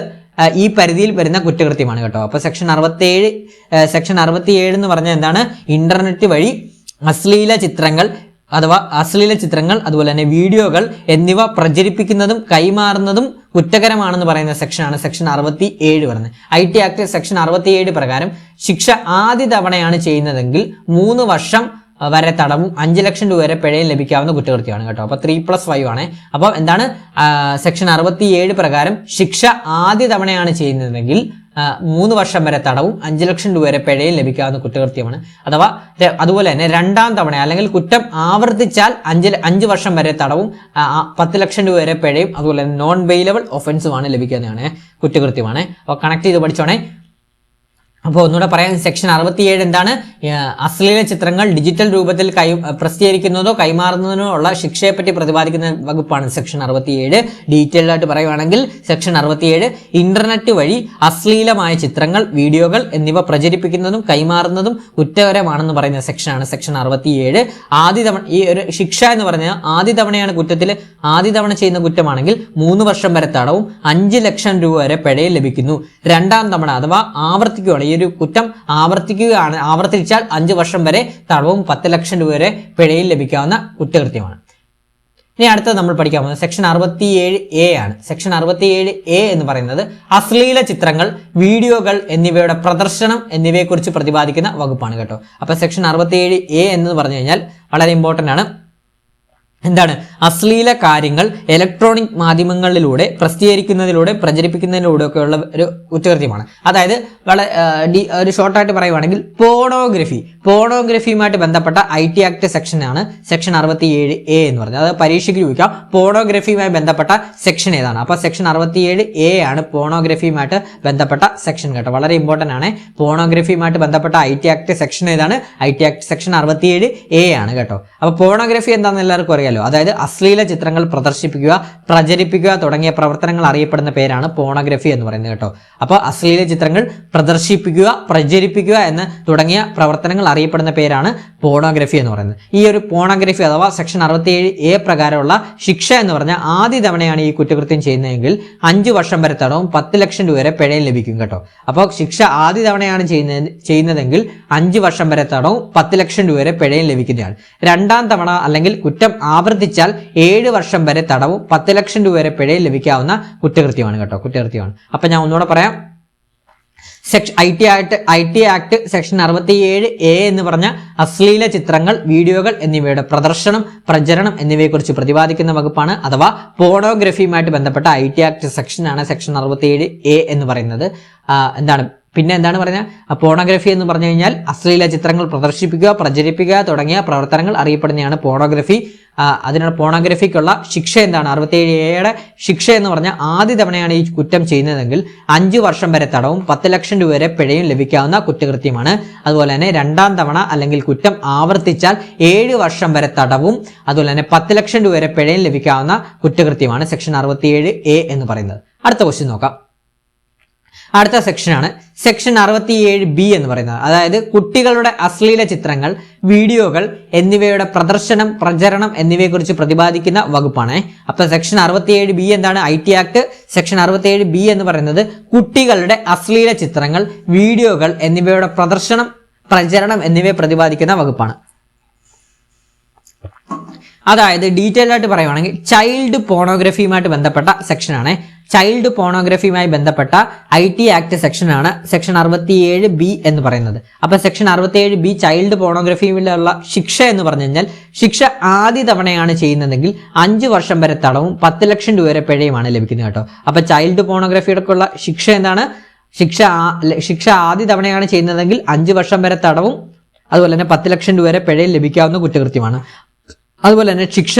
ഈ പരിധിയിൽ വരുന്ന കുറ്റകൃത്യമാണ് കേട്ടോ. അപ്പൊ സെക്ഷൻ 67 എന്ന് പറഞ്ഞാൽ എന്താണ്? ഇന്റർനെറ്റ് വഴി അശ്ലീല ചിത്രങ്ങൾ അതുപോലെ തന്നെ വീഡിയോകൾ എന്നിവ പ്രചരിപ്പിക്കുന്നതും കൈമാറുന്നതും കുറ്റകരമാണെന്ന് പറയുന്ന സെക്ഷനാണ് സെക്ഷൻ 67 പറയുന്നത്. IT ആക്ട് സെക്ഷൻ 67 പ്രകാരം ശിക്ഷ ആദ്യ തവണയാണ് ചെയ്യുന്നതെങ്കിൽ 3 വർഷം വരെ തടവും 5 ലക്ഷം രൂപ വരെ പിഴയും ലഭിക്കാവുന്ന കുറ്റകൃത്യമാണ് കേട്ടോ. അപ്പൊ 3+5 ആണ്. അപ്പൊ എന്താണ് സെക്ഷൻ 67 പ്രകാരം ശിക്ഷ ആദ്യ തവണയാണ് ചെയ്യുന്നതെങ്കിൽ 3 വർഷം വരെ തടവും 5 ലക്ഷം രൂപ വരെ പിഴയും ലഭിക്കാവുന്ന കുറ്റകൃത്യമാണ്. അതുപോലെ തന്നെ രണ്ടാം തവണ അല്ലെങ്കിൽ കുറ്റം ആവർത്തിച്ചാൽ 5 വർഷം വരെ തടവും 10 ലക്ഷം രൂപ വരെ പിഴയും അതുപോലെ തന്നെ നോൺ ബെയിലബിൾ ഒഫൻസുമാണ് ലഭിക്കുന്നതാണ് കുറ്റകൃത്യമാണ്. അപ്പോൾ കണക്ട് ചെയ്ത് പഠിച്ചോണേ. അപ്പോൾ ഒന്നുകൂടെ പറയാം, സെക്ഷൻ 67 എന്താണ്? അശ്ലീല ചിത്രങ്ങൾ ഡിജിറ്റൽ രൂപത്തിൽ പ്രസിദ്ധീകരിക്കുന്നതോ കൈമാറുന്നതിനോ ഉള്ള ശിക്ഷയെപ്പറ്റി പ്രതിപാദിക്കുന്ന വകുപ്പാണ് സെക്ഷൻ 67. ഡീറ്റെയിൽഡ് ആയിട്ട് പറയുവാണെങ്കിൽ സെക്ഷൻ 67 ഇന്റർനെറ്റ് വഴി അശ്ലീലമായ ചിത്രങ്ങൾ, വീഡിയോകൾ എന്നിവ പ്രചരിപ്പിക്കുന്നതും കൈമാറുന്നതും കുറ്റകരമാണെന്ന് പറയുന്ന സെക്ഷനാണ് സെക്ഷൻ 67. ആദ്യ തവണ ഈ ഒരു ശിക്ഷ എന്ന് പറഞ്ഞാൽ ആദ്യ തവണയാണ് കുറ്റത്തിൽ ആദ്യ തവണ ചെയ്യുന്ന കുറ്റമാണെങ്കിൽ 3 വർഷം വരെ തടവും 5 ലക്ഷം രൂപ വരെ പിഴയും ലഭിക്കുന്നു. രണ്ടാം തവണ അഥവാ ആവർത്തിക്കുകയാണ്, ഈ ഒരു കുറ്റം ആവർത്തിച്ചാൽ 5 വർഷം വരെ തടവും 10 ലക്ഷം രൂപ വരെ പിഴയും ലഭിക്കാവുന്ന കുറ്റകൃത്യമാണ്. ഇനി അടുത്തത് നമ്മൾ പഠിക്കാൻ പോകുന്നത് സെക്ഷൻ 67A ആണ്. സെക്ഷൻ 67A എന്ന് പറയുന്നത് അശ്ലീല ചിത്രങ്ങൾ, വീഡിയോകൾ എന്നിവയുടെ പ്രദർശനം എന്നിവയെക്കുറിച്ച് പ്രതിപാദിക്കുന്ന വകുപ്പാണ് കേട്ടോ. അപ്പൊ സെക്ഷൻ 67A എന്ന് പറഞ്ഞു കഴിഞ്ഞാൽ വളരെ ഇമ്പോർട്ടന്റ് ആണ്. എന്താണ്? അശ്ലീല കാര്യങ്ങൾ ഇലക്ട്രോണിക് മാധ്യമങ്ങളിലൂടെ പ്രസിദ്ധീകരിക്കുന്നതിലൂടെ പ്രചരിപ്പിക്കുന്നതിലൂടെ ഒക്കെയുള്ള ഒരു കുറ്റകൃത്യമാണ്. അതായത് ഒരു ഷോർട്ടായിട്ട് പറയുവാണെങ്കിൽ പോണോഗ്രഫിയുമായിട്ട് ബന്ധപ്പെട്ട IT ആക്ട് സെക്ഷനാണ് സെക്ഷൻ 67A എന്ന് പറഞ്ഞത്. അതായത് പരീക്ഷയ്ക്ക് ചോദിക്കാം പോണോഗ്രഫിയുമായി ബന്ധപ്പെട്ട സെക്ഷൻ ഏതാണ്. അപ്പൊ സെക്ഷൻ 67A ആണ് പോണോഗ്രഫിയുമായിട്ട് ബന്ധപ്പെട്ട സെക്ഷൻ കേട്ടോ. വളരെ ഇമ്പോർട്ടന്റ് ആണ്. പോണോഗ്രഫിയുമായിട്ട് ബന്ധപ്പെട്ട IT ആക്ട് സെക്ഷൻ ഏതാണ്? IT ആക്ട് സെക്ഷൻ 67A ആണ് കേട്ടോ. അപ്പൊ പോണോഗ്രഫി എന്താണെന്ന് എല്ലാവർക്കും അറിയാലോ. അതായത് അശ്ലീല ചിത്രങ്ങൾ പ്രദർശിപ്പിക്കുക, പ്രചരിപ്പിക്കുക തുടങ്ങിയ പ്രവർത്തനങ്ങൾ അറിയപ്പെടുന്ന പേരാണ് പോണോഗ്രഫി എന്ന് പറയുന്നത് കേട്ടോ. അപ്പോൾ അശ്ലീല ചിത്രങ്ങൾ പ്രദർശിപ്പിക്കുക, പ്രചരിപ്പിക്കുക എന്ന് തുടങ്ങിയ പ്രവർത്തനങ്ങൾ അറിയപ്പെടുന്ന പേരാണ് പോണോഗ്രഫി എന്ന് പറയുന്നത്. ഈ ഒരു പോണോഗ്രഫി അഥവാ സെക്ഷൻ 67A പ്രകാരമുള്ള ശിക്ഷ എന്ന് പറഞ്ഞാൽ ആദ്യ തവണയാണ് ഈ കുറ്റകൃത്യം ചെയ്യുന്നതെങ്കിൽ 5 വർഷം വരെ തടവും 10 ലക്ഷം രൂപ വരെ പിഴയും ലഭിക്കും കേട്ടോ. അപ്പോൾ ശിക്ഷ ആദ്യ തവണയാണ് ചെയ്യുന്നതെങ്കിൽ 5 വർഷം വരെ തടവും 10 ലക്ഷം രൂപ വരെ പിഴയും ലഭിക്കുന്നതാണ്. രണ്ടാം തവണ അല്ലെങ്കിൽ കുറ്റം ആവർത്തിച്ചാൽ 7 വർഷം വരെ തടവും 10 ലക്ഷം രൂപ വരെ പിഴയും ലഭിക്കാവുന്ന കുറ്റകൃത്യമാണ് കേട്ടോ. അപ്പൊ ഞാൻ ഒന്നുകൂടെ പറയാം. IT ആക്ട് സെക്ഷൻ 67A എന്ന് പറഞ്ഞ അശ്ലീല ചിത്രങ്ങൾ, വീഡിയോകൾ എന്നിവയുടെ പ്രദർശനം, പ്രചരണം എന്നിവയെക്കുറിച്ച് പ്രതിപാദിക്കുന്ന വകുപ്പാണ്. അഥവാ പോണോഗ്രഫിയുമായിട്ട് ബന്ധപ്പെട്ട IT ആക്ട് സെക്ഷനാണ് സെക്ഷൻ 67A എന്ന് പറയുന്നത്. പിന്നെ എന്താണ് പറഞ്ഞാൽ പോണോഗ്രഫി എന്ന് പറഞ്ഞു കഴിഞ്ഞാൽ അശ്ലീല ചിത്രങ്ങൾ പ്രദർശിപ്പിക്കുക, പ്രചരിപ്പിക്കുക തുടങ്ങിയ പ്രവർത്തനങ്ങൾ അറിയപ്പെടുന്നതാണ് പോണോഗ്രഫി. അതിനുള്ള പോണോഗ്രഫിക്കുള്ള ശിക്ഷ എന്താണ്? 67A ശിക്ഷ എന്ന് പറഞ്ഞാൽ ആദ്യ തവണയാണ് ഈ കുറ്റം ചെയ്യുന്നതെങ്കിൽ 5 വർഷം വരെ തടവും 10 ലക്ഷം രൂപ വരെ പിഴയും ലഭിക്കാവുന്ന കുറ്റകൃത്യമാണ്. അതുപോലെ തന്നെ രണ്ടാം തവണ അല്ലെങ്കിൽ കുറ്റം ആവർത്തിച്ചാൽ 7 വർഷം വരെ തടവും അതുപോലെ തന്നെ 10 ലക്ഷം രൂപ വരെ പിഴയും ലഭിക്കാവുന്ന കുറ്റകൃത്യമാണ് സെക്ഷൻ 67A എന്ന് പറയുന്നത്. അടുത്ത ക്വസ്റ്റ്യൻ നോക്കാം. അടുത്ത സെക്ഷനാണ് സെക്ഷൻ 67B എന്ന് പറയുന്നത്. അതായത് കുട്ടികളുടെ അശ്ലീല ചിത്രങ്ങൾ, വീഡിയോകൾ എന്നിവയുടെ പ്രദർശനം, പ്രചരണം എന്നിവയെക്കുറിച്ച് പ്രതിപാദിക്കുന്ന വകുപ്പാണ്. അപ്പൊ സെക്ഷൻ 67B എന്താണ്? IT ആക്ട് സെക്ഷൻ 67B എന്ന് പറയുന്നത് കുട്ടികളുടെ അശ്ലീല ചിത്രങ്ങൾ, വീഡിയോകൾ എന്നിവയുടെ പ്രദർശനം, പ്രചരണം എന്നിവയെ പ്രതിപാദിക്കുന്ന വകുപ്പാണ്. അതായത് ഡീറ്റെയിൽ ആയിട്ട് പറയുവാണെങ്കിൽ ചൈൽഡ് പോണോഗ്രഫിയുമായിട്ട് ബന്ധപ്പെട്ട സെക്ഷനാണ്. ചൈൽഡ് പോണോഗ്രഫിയുമായി ബന്ധപ്പെട്ട IT ആക്ട് സെക്ഷനാണ് സെക്ഷൻ 67B എന്ന് പറയുന്നത്. അപ്പൊ സെക്ഷൻ 67B ചൈൽഡ് പോണോഗ്രഫിയിലുള്ള ശിക്ഷ എന്ന് പറഞ്ഞു കഴിഞ്ഞാൽ ശിക്ഷ ആദ്യ തവണയാണ് ചെയ്യുന്നതെങ്കിൽ 5 വർഷം വരെ തടവും 10 ലക്ഷം രൂപ വരെ പിഴയുമാണ് ലഭിക്കുന്നത് കേട്ടോ. അപ്പൊ ചൈൽഡ് പോണോഗ്രഫിയുടെ ശിക്ഷ എന്താണ്? ശിക്ഷ ആദ്യ തവണയാണ് ചെയ്യുന്നതെങ്കിൽ 5 വർഷം വരെ തടവും അതുപോലെ തന്നെ 10 ലക്ഷം രൂപ വരെ പിഴയും ലഭിക്കാവുന്ന കുറ്റകൃത്യമാണ്. അതുപോലെ തന്നെ ശിക്ഷ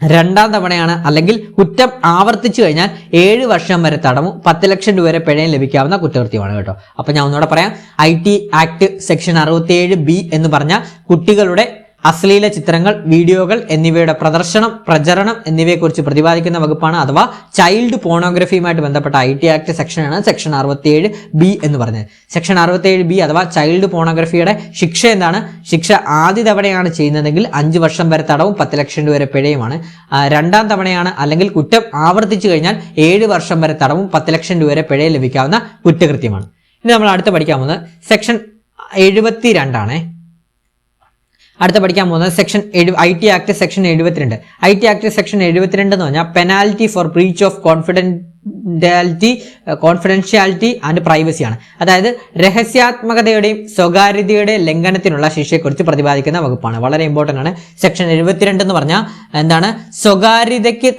രണ്ടാം തവണയാണ് അല്ലെങ്കിൽ കുറ്റം ആവർത്തിച്ചു കഴിഞ്ഞാൽ 7 വർഷം വരെ തടവും 10 ലക്ഷം രൂപ വരെ പിഴയും ലഭിക്കാവുന്ന കുറ്റകൃത്യമാണ് കേട്ടോ. അപ്പൊ ഞാൻ ഒന്നുകൂടെ പറയാം. IT ആക്ട് സെക്ഷൻ 67B എന്ന് പറഞ്ഞ കുട്ടികളുടെ അശ്ലീല ചിത്രങ്ങൾ, വീഡിയോകൾ എന്നിവയുടെ പ്രദർശനം, പ്രചരണം എന്നിവയെക്കുറിച്ച് പ്രതിപാദിക്കുന്ന വകുപ്പാണ്. അഥവാ ചൈൽഡ് പോണോഗ്രഫിയുമായിട്ട് ബന്ധപ്പെട്ട IT ആക്ട് സെക്ഷനാണ് സെക്ഷൻ 67B എന്ന് പറഞ്ഞത്. സെക്ഷൻ 67B അഥവാ ചൈൽഡ് പോണോഗ്രഫിയുടെ ശിക്ഷ എന്താണ്? ശിക്ഷ ആദ്യ തവണയാണ് ചെയ്യുന്നതെങ്കിൽ 5 വർഷം വരെ തടവും 10 ലക്ഷം രൂപ വരെ പിഴയുമാണ്. രണ്ടാം തവണയാണ് അല്ലെങ്കിൽ കുറ്റം ആവർത്തിച്ചു കഴിഞ്ഞാൽ 7 വർഷം വരെ തടവും 10 ലക്ഷം രൂപ വരെ പിഴയും ലഭിക്കാവുന്ന കുറ്റകൃത്യമാണ്. ഇനി നമ്മൾ അടുത്ത് പഠിക്കാൻ പോകുന്നത് സെക്ഷൻ 72 അടുത്ത പഠിക്കാൻ പോകുന്നത് section IT act section 72. IT act section 72 എന്ന് പറഞ്ഞാൽ penalty for breach of confidentiality and privacy ആണ്. അതായത് രഹസ്യാത്മകതയുടെയും സ്വകാര്യതയുടെയും ലംഘനത്തിനുള്ള ശിക്ഷയെക്കുറിച്ച് പ്രതിപാദിക്കുന്ന വകുപ്പാണ്. വളരെ ഇമ്പോർട്ടന്റ് ആണ്. സെക്ഷൻ 72 എന്ന് പറഞ്ഞാൽ എന്താണ്? സ്വകാര്യതയ്ക്ക്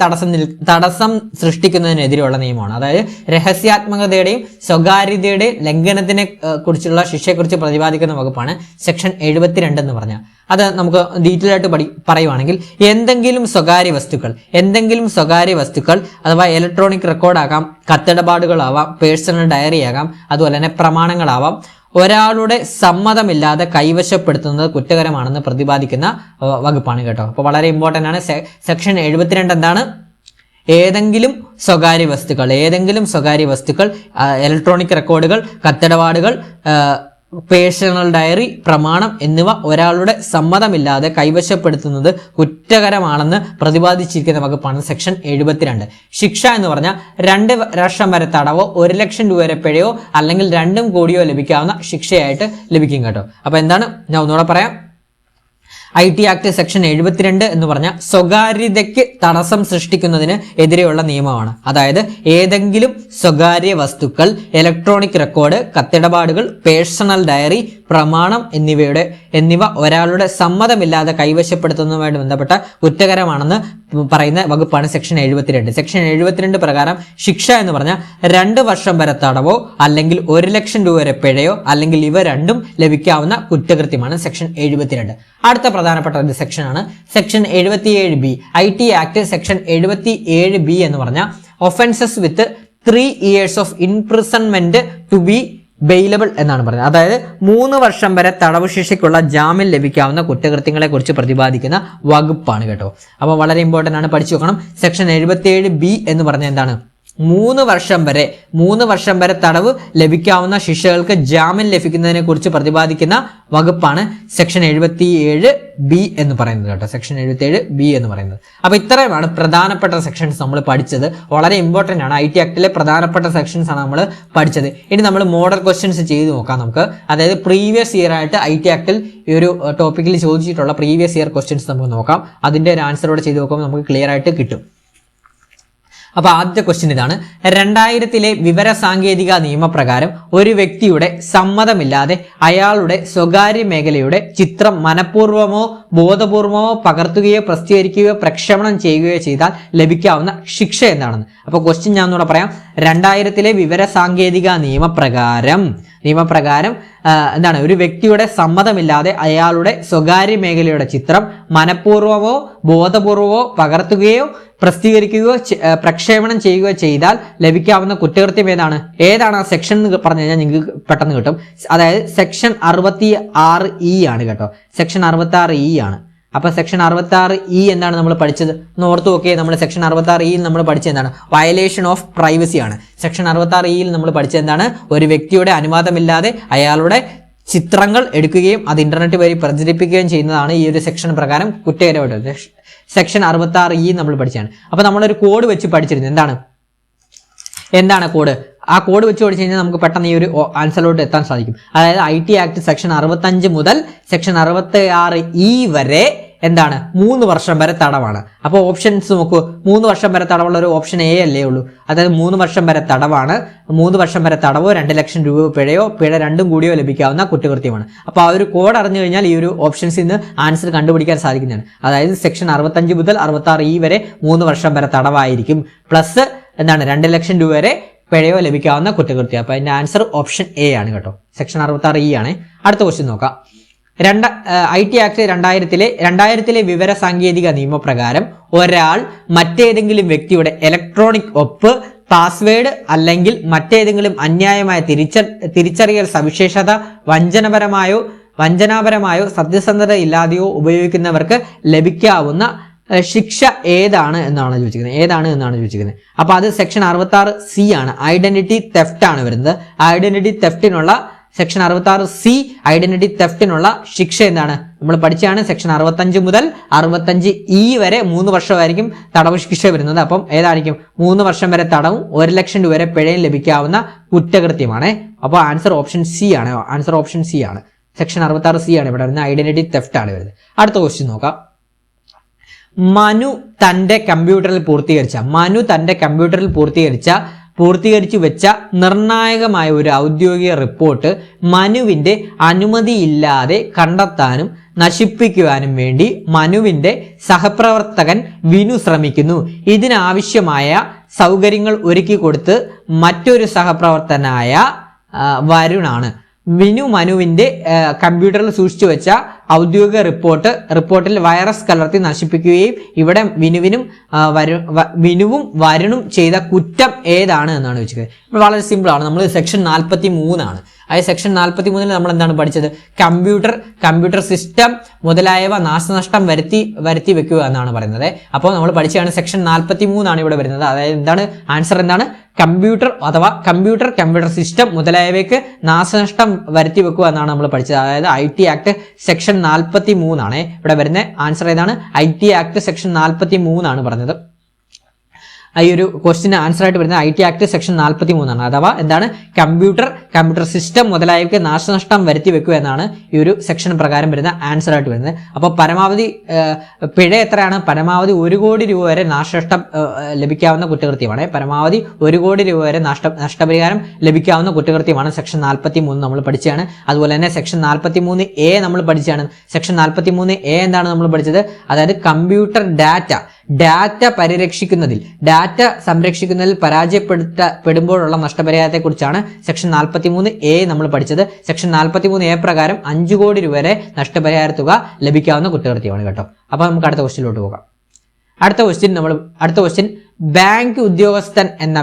തടസ്സം സൃഷ്ടിക്കുന്നതിനെതിരെയുള്ള നിയമമാണ്. അതായത് രഹസ്യാത്മകതയുടെയും സ്വകാര്യതയുടെയും ലംഘനത്തിനെ കുറിച്ചുള്ള ശിക്ഷയെക്കുറിച്ച് പ്രതിപാദിക്കുന്ന വകുപ്പാണ് സെക്ഷൻ 72 എന്ന് പറഞ്ഞാൽ. അത് നമുക്ക് ഡീറ്റെയിൽ ആയിട്ട് പറയുവാണെങ്കിൽ എന്തെങ്കിലും സ്വകാര്യ വസ്തുക്കൾ അഥവാ ഇലക്ട്രോണിക് റെക്കോർഡാകാം, കത്തിടപാടുകളാവാം, പേഴ്സണൽ ഡയറി ആകാം, അതുപോലെ തന്നെ പ്രമാണങ്ങളാവാം, ഒരാളുടെ സമ്മതമില്ലാതെ കൈവശപ്പെടുത്തുന്നത് കുറ്റകരമാണെന്ന് പ്രതിപാദിക്കുന്ന വകുപ്പാണ് കേട്ടോ. അപ്പോൾ വളരെ ഇമ്പോർട്ടന്റ് ആണ്. സെക്ഷൻ 72 എന്താണ്? ഏതെങ്കിലും സ്വകാര്യ വസ്തുക്കൾ, ഇലക്ട്രോണിക് റെക്കോർഡുകൾ, കത്തിടപാടുകൾ, പേഴ്സണൽ ഡയറി, പ്രമാണം എന്നിവ ഒരാളുടെ സമ്മതമില്ലാതെ കൈവശപ്പെടുത്തുന്നത് കുറ്റകരമാണെന്ന് പ്രതിപാദിച്ചിരിക്കുന്ന വകുപ്പാണ് സെക്ഷൻ 72. ശിക്ഷ എന്ന് പറഞ്ഞാൽ 2 വർഷം വരെ തടവോ 1 ലക്ഷം രൂപ വരെ പിഴയോ അല്ലെങ്കിൽ 2 കോടിയോ ലഭിക്കാവുന്ന ശിക്ഷയായിട്ട് ലഭിക്കും കേട്ടോ. അപ്പൊ എന്താണ്? ഞാൻ ഒന്നുകൂടെ പറയാം. IT ആക്ട് സെക്ഷൻ 72 എന്ന് പറഞ്ഞാൽ സ്വകാര്യതയ്ക്ക് തടസ്സം സൃഷ്ടിക്കുന്നതിന് എതിരെയുള്ള നിയമമാണ്. അതായത് ഏതെങ്കിലും സ്വകാര്യ വസ്തുക്കൾ, ഇലക്ട്രോണിക് റെക്കോർഡ്, കത്തിടപാടുകൾ, പേഴ്സണൽ ഡയറി, പ്രമാണം എന്നിവ ഒരാളുടെ സമ്മതമില്ലാതെ കൈവശപ്പെടുത്തുന്നതുമായിട്ട് ബന്ധപ്പെട്ട കുറ്റകരമാണെന്ന് പറയുന്ന വകുപ്പാണ് സെക്ഷൻ 72. സെക്ഷൻ 72 പ്രകാരം ശിക്ഷ എന്ന് പറഞ്ഞാൽ 2 വർഷം വരെ തടവോ അല്ലെങ്കിൽ 1 ലക്ഷം രൂപ വരെ പിഴയോ അല്ലെങ്കിൽ ഇവ രണ്ടും ലഭിക്കാവുന്ന കുറ്റകൃത്യമാണ് സെക്ഷൻ 72. അടുത്ത പ്രധാനപ്പെട്ട ഒരു സെക്ഷനാണ് section 77B. IT act section 77B എന്ന് പറഞ്ഞാൽ offences with 3 years of imprisonment to be bailable എന്നാണ് പറയുന്നത്. അതായത് 3 വർഷം വരെ തടവ് ശിക്ഷയ്ക്കുള്ള ജാമ്യം ലഭിക്കാവുന്ന കുറ്റകൃത്യങ്ങളെ കുറിച്ച് പ്രതിപാദിക്കുന്ന വകുപ്പാണ് കേട്ടോ. അപ്പോൾ വളരെ ഇമ്പോർട്ടന്റ് ആണ്, പഠിച്ചു വെക്കണം. സെക്ഷൻ 77B എന്ന് പറഞ്ഞാൽ എന്താണ്? 3 വർഷം വരെ തടവ് ലഭിക്കാവുന്ന ശിക്ഷകൾക്ക് ജാമ്യം ലഭിക്കുന്നതിനെ കുറിച്ച് പ്രതിപാദിക്കുന്ന വകുപ്പാണ് സെക്ഷൻ 77B എന്ന് പറയുന്നത് കേട്ടോ. സെക്ഷൻ 77B എന്ന് പറയുന്നത്. അപ്പൊ ഇത്രയുമാണ് പ്രധാനപ്പെട്ട സെക്ഷൻസ് നമ്മൾ പഠിച്ചത്. വളരെ ഇമ്പോർട്ടന്റ് ആണ്. IT ആക്ടിലെ പ്രധാനപ്പെട്ട സെക്ഷൻസ് ആണ് നമ്മൾ പഠിച്ചത്. ഇനി നമ്മൾ മോഡൽ ക്വസ്റ്റ്യൻസ് ചെയ്ത് നോക്കാം നമുക്ക്. അതായത് പ്രീവിയസ് ഇയർ ആയിട്ട് IT ആക്ടിൽ ഈ ഒരു ടോപ്പിക്കിൽ ചോദിച്ചിട്ടുള്ള പ്രീവിയസ് ഇയർ ക്വസ്റ്റ്യൻസ് നമുക്ക് നോക്കാം. അതിന്റെ ഒരു ആൻസറോടെ ചെയ്ത് നോക്കുമ്പോൾ നമുക്ക് ക്ലിയർ ആയിട്ട് കിട്ടും. അപ്പൊ ആദ്യത്തെ ക്വസ്റ്റ്യൻ ഇതാണ്. 2000-ലെ വിവര സാങ്കേതിക നിയമപ്രകാരം ഒരു വ്യക്തിയുടെ സമ്മതമില്ലാതെ അയാളുടെ സ്വകാര്യ മേഖലയുടെ ചിത്രം മനഃപൂർവ്വമോ ബോധപൂർവമോ പകർത്തുകയോ പ്രസിദ്ധീകരിക്കുകയോ പ്രക്ഷേപണം ചെയ്യുകയോ ചെയ്താൽ ലഭിക്കാവുന്ന ശിക്ഷ എന്താണെന്ന്. അപ്പൊ ക്വസ്റ്റ്യൻ ഞാൻ ഒന്നുകൂടെ പറയാം. 2000-ലെ വിവര സാങ്കേതിക നിയമപ്രകാരം എന്താണ്, ഒരു വ്യക്തിയുടെ സമ്മതമില്ലാതെ അയാളുടെ സ്വകാര്യ മേഖലയുടെ ചിത്രം മനഃപൂർവ്വമോ ബോധപൂർവമോ പകർത്തുകയോ പ്രസിദ്ധീകരിക്കുകയോ പ്രക്ഷേപണം ചെയ്യുകയോ ചെയ്താൽ ലഭിക്കാവുന്ന കുറ്റകൃത്യം ഏതാണ് ആ സെക്ഷൻ എന്ന് പറഞ്ഞു കഴിഞ്ഞാൽ നിങ്ങൾക്ക് പെട്ടെന്ന് കിട്ടും. അതായത് സെക്ഷൻ 66E ആണ് കേട്ടോ. സെക്ഷൻ 66E ആണ്. അപ്പൊ സെക്ഷൻ 66E എന്താണ് നമ്മൾ പഠിച്ചത് എന്ന് ഓർത്തു നോക്കിയേ. നമ്മൾ സെക്ഷൻ 66E നമ്മൾ പഠിച്ചത് എന്താണ്? വയലേഷൻ ഓഫ് പ്രൈവസി ആണ്. സെക്ഷൻ 66E നമ്മൾ പഠിച്ചത് എന്താണ്? ഒരു വ്യക്തിയുടെ അനുവാദമില്ലാതെ അയാളുടെ ചിത്രങ്ങൾ എടുക്കുകയും അത് ഇന്റർനെറ്റ് വഴി പ്രചരിപ്പിക്കുകയും ചെയ്യുന്നതാണ് ഈ ഒരു സെക്ഷൻ പ്രകാരം കുറ്റകരമായിട്ട്. സെക്ഷൻ 66E നമ്മൾ പഠിച്ചാണ്. അപ്പൊ നമ്മളൊരു കോഡ് വെച്ച് പഠിച്ചിരുന്നു. എന്താണ് കോഡ്? ആ കോഡ് വെച്ച് പഠിച്ചു കഴിഞ്ഞാൽ നമുക്ക് പെട്ടെന്ന് ഈ ഒരു ആൻസറിലോട്ട് എത്താൻ സാധിക്കും. അതായത് IT ആക്ട് സെക്ഷൻ 65 മുതൽ സെക്ഷൻ 66E വരെ എന്താണ്? 3 വർഷം വരെ തടവാണ്. അപ്പോൾ ഓപ്ഷൻസ് നോക്കൂ. 3 വർഷം വരെ തടവുള്ള ഒരു ഓപ്ഷൻ A അല്ലേ ഉള്ളൂ. അതായത് 3 വർഷം വരെ തടവാണ്. 3 വർഷം വരെ തടവോ 2 ലക്ഷം രൂപ പിഴയോ പിഴ രണ്ടും കൂടിയോ ലഭിക്കാവുന്ന കുറ്റകൃത്യമാണ്. അപ്പോൾ ആ ഒരു കോഡ് അറിഞ്ഞു കഴിഞ്ഞാൽ ഈ ഒരു ഓപ്ഷൻസിൽ നിന്ന് ആൻസർ കണ്ടുപിടിക്കാൻ സാധിക്കുന്നതാണ്. അതായത് സെക്ഷൻ 65 മുതൽ 66E വരെ 3 വർഷം വരെ തടവായിരിക്കും. പ്ലസ് എന്താണ്? 2 ലക്ഷം രൂപ വരെ പിഴയോ ലഭിക്കാവുന്ന കുറ്റകൃത്യം. അപ്പൊ അതിന്റെ ആൻസർ ഓപ്ഷൻ A ആണ് കേട്ടോ. സെക്ഷൻ 66E ആണ്. അടുത്ത ക്വസ്റ്റ്യൻ നോക്കാം. IT ആക്ട് 2000-ലെ വിവര സാങ്കേതിക നിയമപ്രകാരം ഒരാൾ മറ്റേതെങ്കിലും വ്യക്തിയുടെ ഇലക്ട്രോണിക് ഒപ്പ്, പാസ്വേഡ് അല്ലെങ്കിൽ മറ്റേതെങ്കിലും അന്യായമായ തിരിച്ചറിയൽ സവിശേഷത വഞ്ചനാപരമായോ സത്യസന്ധത ഇല്ലാതെയോ ഉപയോഗിക്കുന്നവർക്ക് ലഭിക്കാവുന്ന ശിക്ഷ ഏതാണ് എന്നാണ് ചോദിച്ചിരിക്കുന്നത്. അപ്പൊ അത് സെക്ഷൻ 66C ആണ്. ഐഡന്റിറ്റി തെഫ്റ്റ് ആണ് വരുന്നത്. ഐഡന്റിറ്റി തെഫ്റ്റിനുള്ള സെക്ഷൻ 66C ഐഡന്റിറ്റി തെഫ്റ്റിനുള്ള ശിക്ഷ എന്താണ്? നമ്മൾ പഠിച്ചാണ്. സെക്ഷൻ 65 മുതൽ 65E വരെ 3 വർഷമായിരിക്കും തടവ് ശിക്ഷ വരുന്നത്. അപ്പം ഏതായിരിക്കും? 3 വർഷം വരെ തടവും 1 ലക്ഷം രൂപ വരെ പിഴയും ലഭിക്കാവുന്ന കുറ്റകൃത്യമാണ്. അപ്പോൾ ആൻസർ ഓപ്ഷൻ C ആണ്. സെക്ഷൻ 66C ആണ് ഇവിടെ വരുന്നത്. ഐഡന്റിറ്റി തെഫ്റ്റ് ആണ് വരുന്നത്. അടുത്ത ക്വസ്റ്റ്യൻ നോക്കാം. മനു തന്റെ കമ്പ്യൂട്ടറിൽ പൂർത്തീകരിച്ചു വെച്ച നിർണായകമായ ഒരു ഔദ്യോഗിക റിപ്പോർട്ട് മനുവിന്റെ അനുമതിയില്ലാതെ കണ്ടെത്താനും നശിപ്പിക്കുവാനും വേണ്ടി മനുവിന്റെ സഹപ്രവർത്തകൻ വിനു ശ്രമിക്കുന്നു. ഇതിനാവശ്യമായ സൗകര്യങ്ങൾ ഒരുക്കി കൊടുത്ത് മറ്റൊരു സഹപ്രവർത്തനായ വരുണാണ്. മനുവിന്റെ കമ്പ്യൂട്ടറിൽ സൂക്ഷിച്ചു വെച്ച ഔദ്യോഗിക റിപ്പോർട്ടിൽ വൈറസ് കലർത്തി നശിപ്പിക്കുകയും ഇവിടെ വിനുവും വരുണും ചെയ്ത കുറ്റം ഏതാണ് എന്നാണ് ചോദിച്ചത്. വളരെ സിമ്പിൾ ആണ്. നമ്മൾ സെക്ഷൻ 43 ആണ്. അതായത് സെക്ഷൻ 43 നമ്മൾ എന്താണ് പഠിച്ചത്? കമ്പ്യൂട്ടർ സിസ്റ്റം മുതലായവ നാശനഷ്ടം വരുത്തി വെക്കുക എന്നാണ് പറയുന്നത്. അപ്പോൾ നമ്മൾ പഠിച്ചതാണ് സെക്ഷൻ 43 ആണ് ഇവിടെ വരുന്നത്. അതായത് എന്താണ് ആൻസർ? എന്താണ്? കമ്പ്യൂട്ടർ സിസ്റ്റം മുതലായവയ്ക്ക് നാശനഷ്ടം വരുത്തി വെക്കുക എന്നാണ് നമ്മൾ പഠിച്ചത്. അതായത് IT ആക്ട് സെക്ഷൻ 43 ആണ് ഇവിടെ വരുന്ന ആൻസർ. ഏതാണ്? IT ആക്ട് സെക്ഷൻ 43 ആണ് പറഞ്ഞത്. ഈ ഒരു ക്വസ്റ്റിന് ആൻസർ ആയിട്ട് വരുന്നത് IT ആക്ട് സെക്ഷൻ 43 ആണ്. അഥവാ എന്താണ്? കമ്പ്യൂട്ടർ സിസ്റ്റം മുതലായവയ്ക്ക് നാശനഷ്ടം വരുത്തി വെക്കുക എന്നാണ് ഈ ഒരു സെക്ഷൻ പ്രകാരം വരുന്ന ആൻസർ ആയിട്ട് വരുന്നത്. അപ്പോൾ പരമാവധി പിഴ എത്രയാണ്? പരമാവധി 1 കോടി രൂപ വരെ നാശനഷ്ടം ലഭിക്കാവുന്ന കുറ്റകൃത്യമാണ്. പരമാവധി 1 കോടി രൂപ വരെ നഷ്ടപരിഹാരം ലഭിക്കാവുന്ന കുറ്റകൃത്യമാണ്. സെക്ഷൻ 43 നമ്മൾ പഠിച്ചതാണ്. അതുപോലെ തന്നെ സെക്ഷൻ 43A നമ്മൾ പഠിച്ചതാണ്. സെക്ഷൻ 43A എന്താണ് നമ്മൾ പഠിച്ചത്? അതായത് കമ്പ്യൂട്ടർ ഡാറ്റ സംരക്ഷിക്കുന്നതിൽ പരാജയപ്പെടുമ്പോഴുള്ള നഷ്ടപരിഹാരത്തെക്കുറിച്ചാണ് സെക്ഷൻ 43A നമ്മൾ പഠിച്ചത്. സെക്ഷൻ 43A പ്രകാരം 5 കോടി രൂപ വരെ നഷ്ടപരിഹാര തുക ലഭിക്കാവുന്ന കുറ്റകൃത്യമാണ് കേട്ടോ. അപ്പൊ നമുക്ക് അടുത്ത ക്വസ്റ്റ്യനിലോട്ട് പോകാം. അടുത്ത ക്വസ്റ്റ്യൻ ബാങ്ക് ഉദ്യോഗസ്ഥൻ എന്ന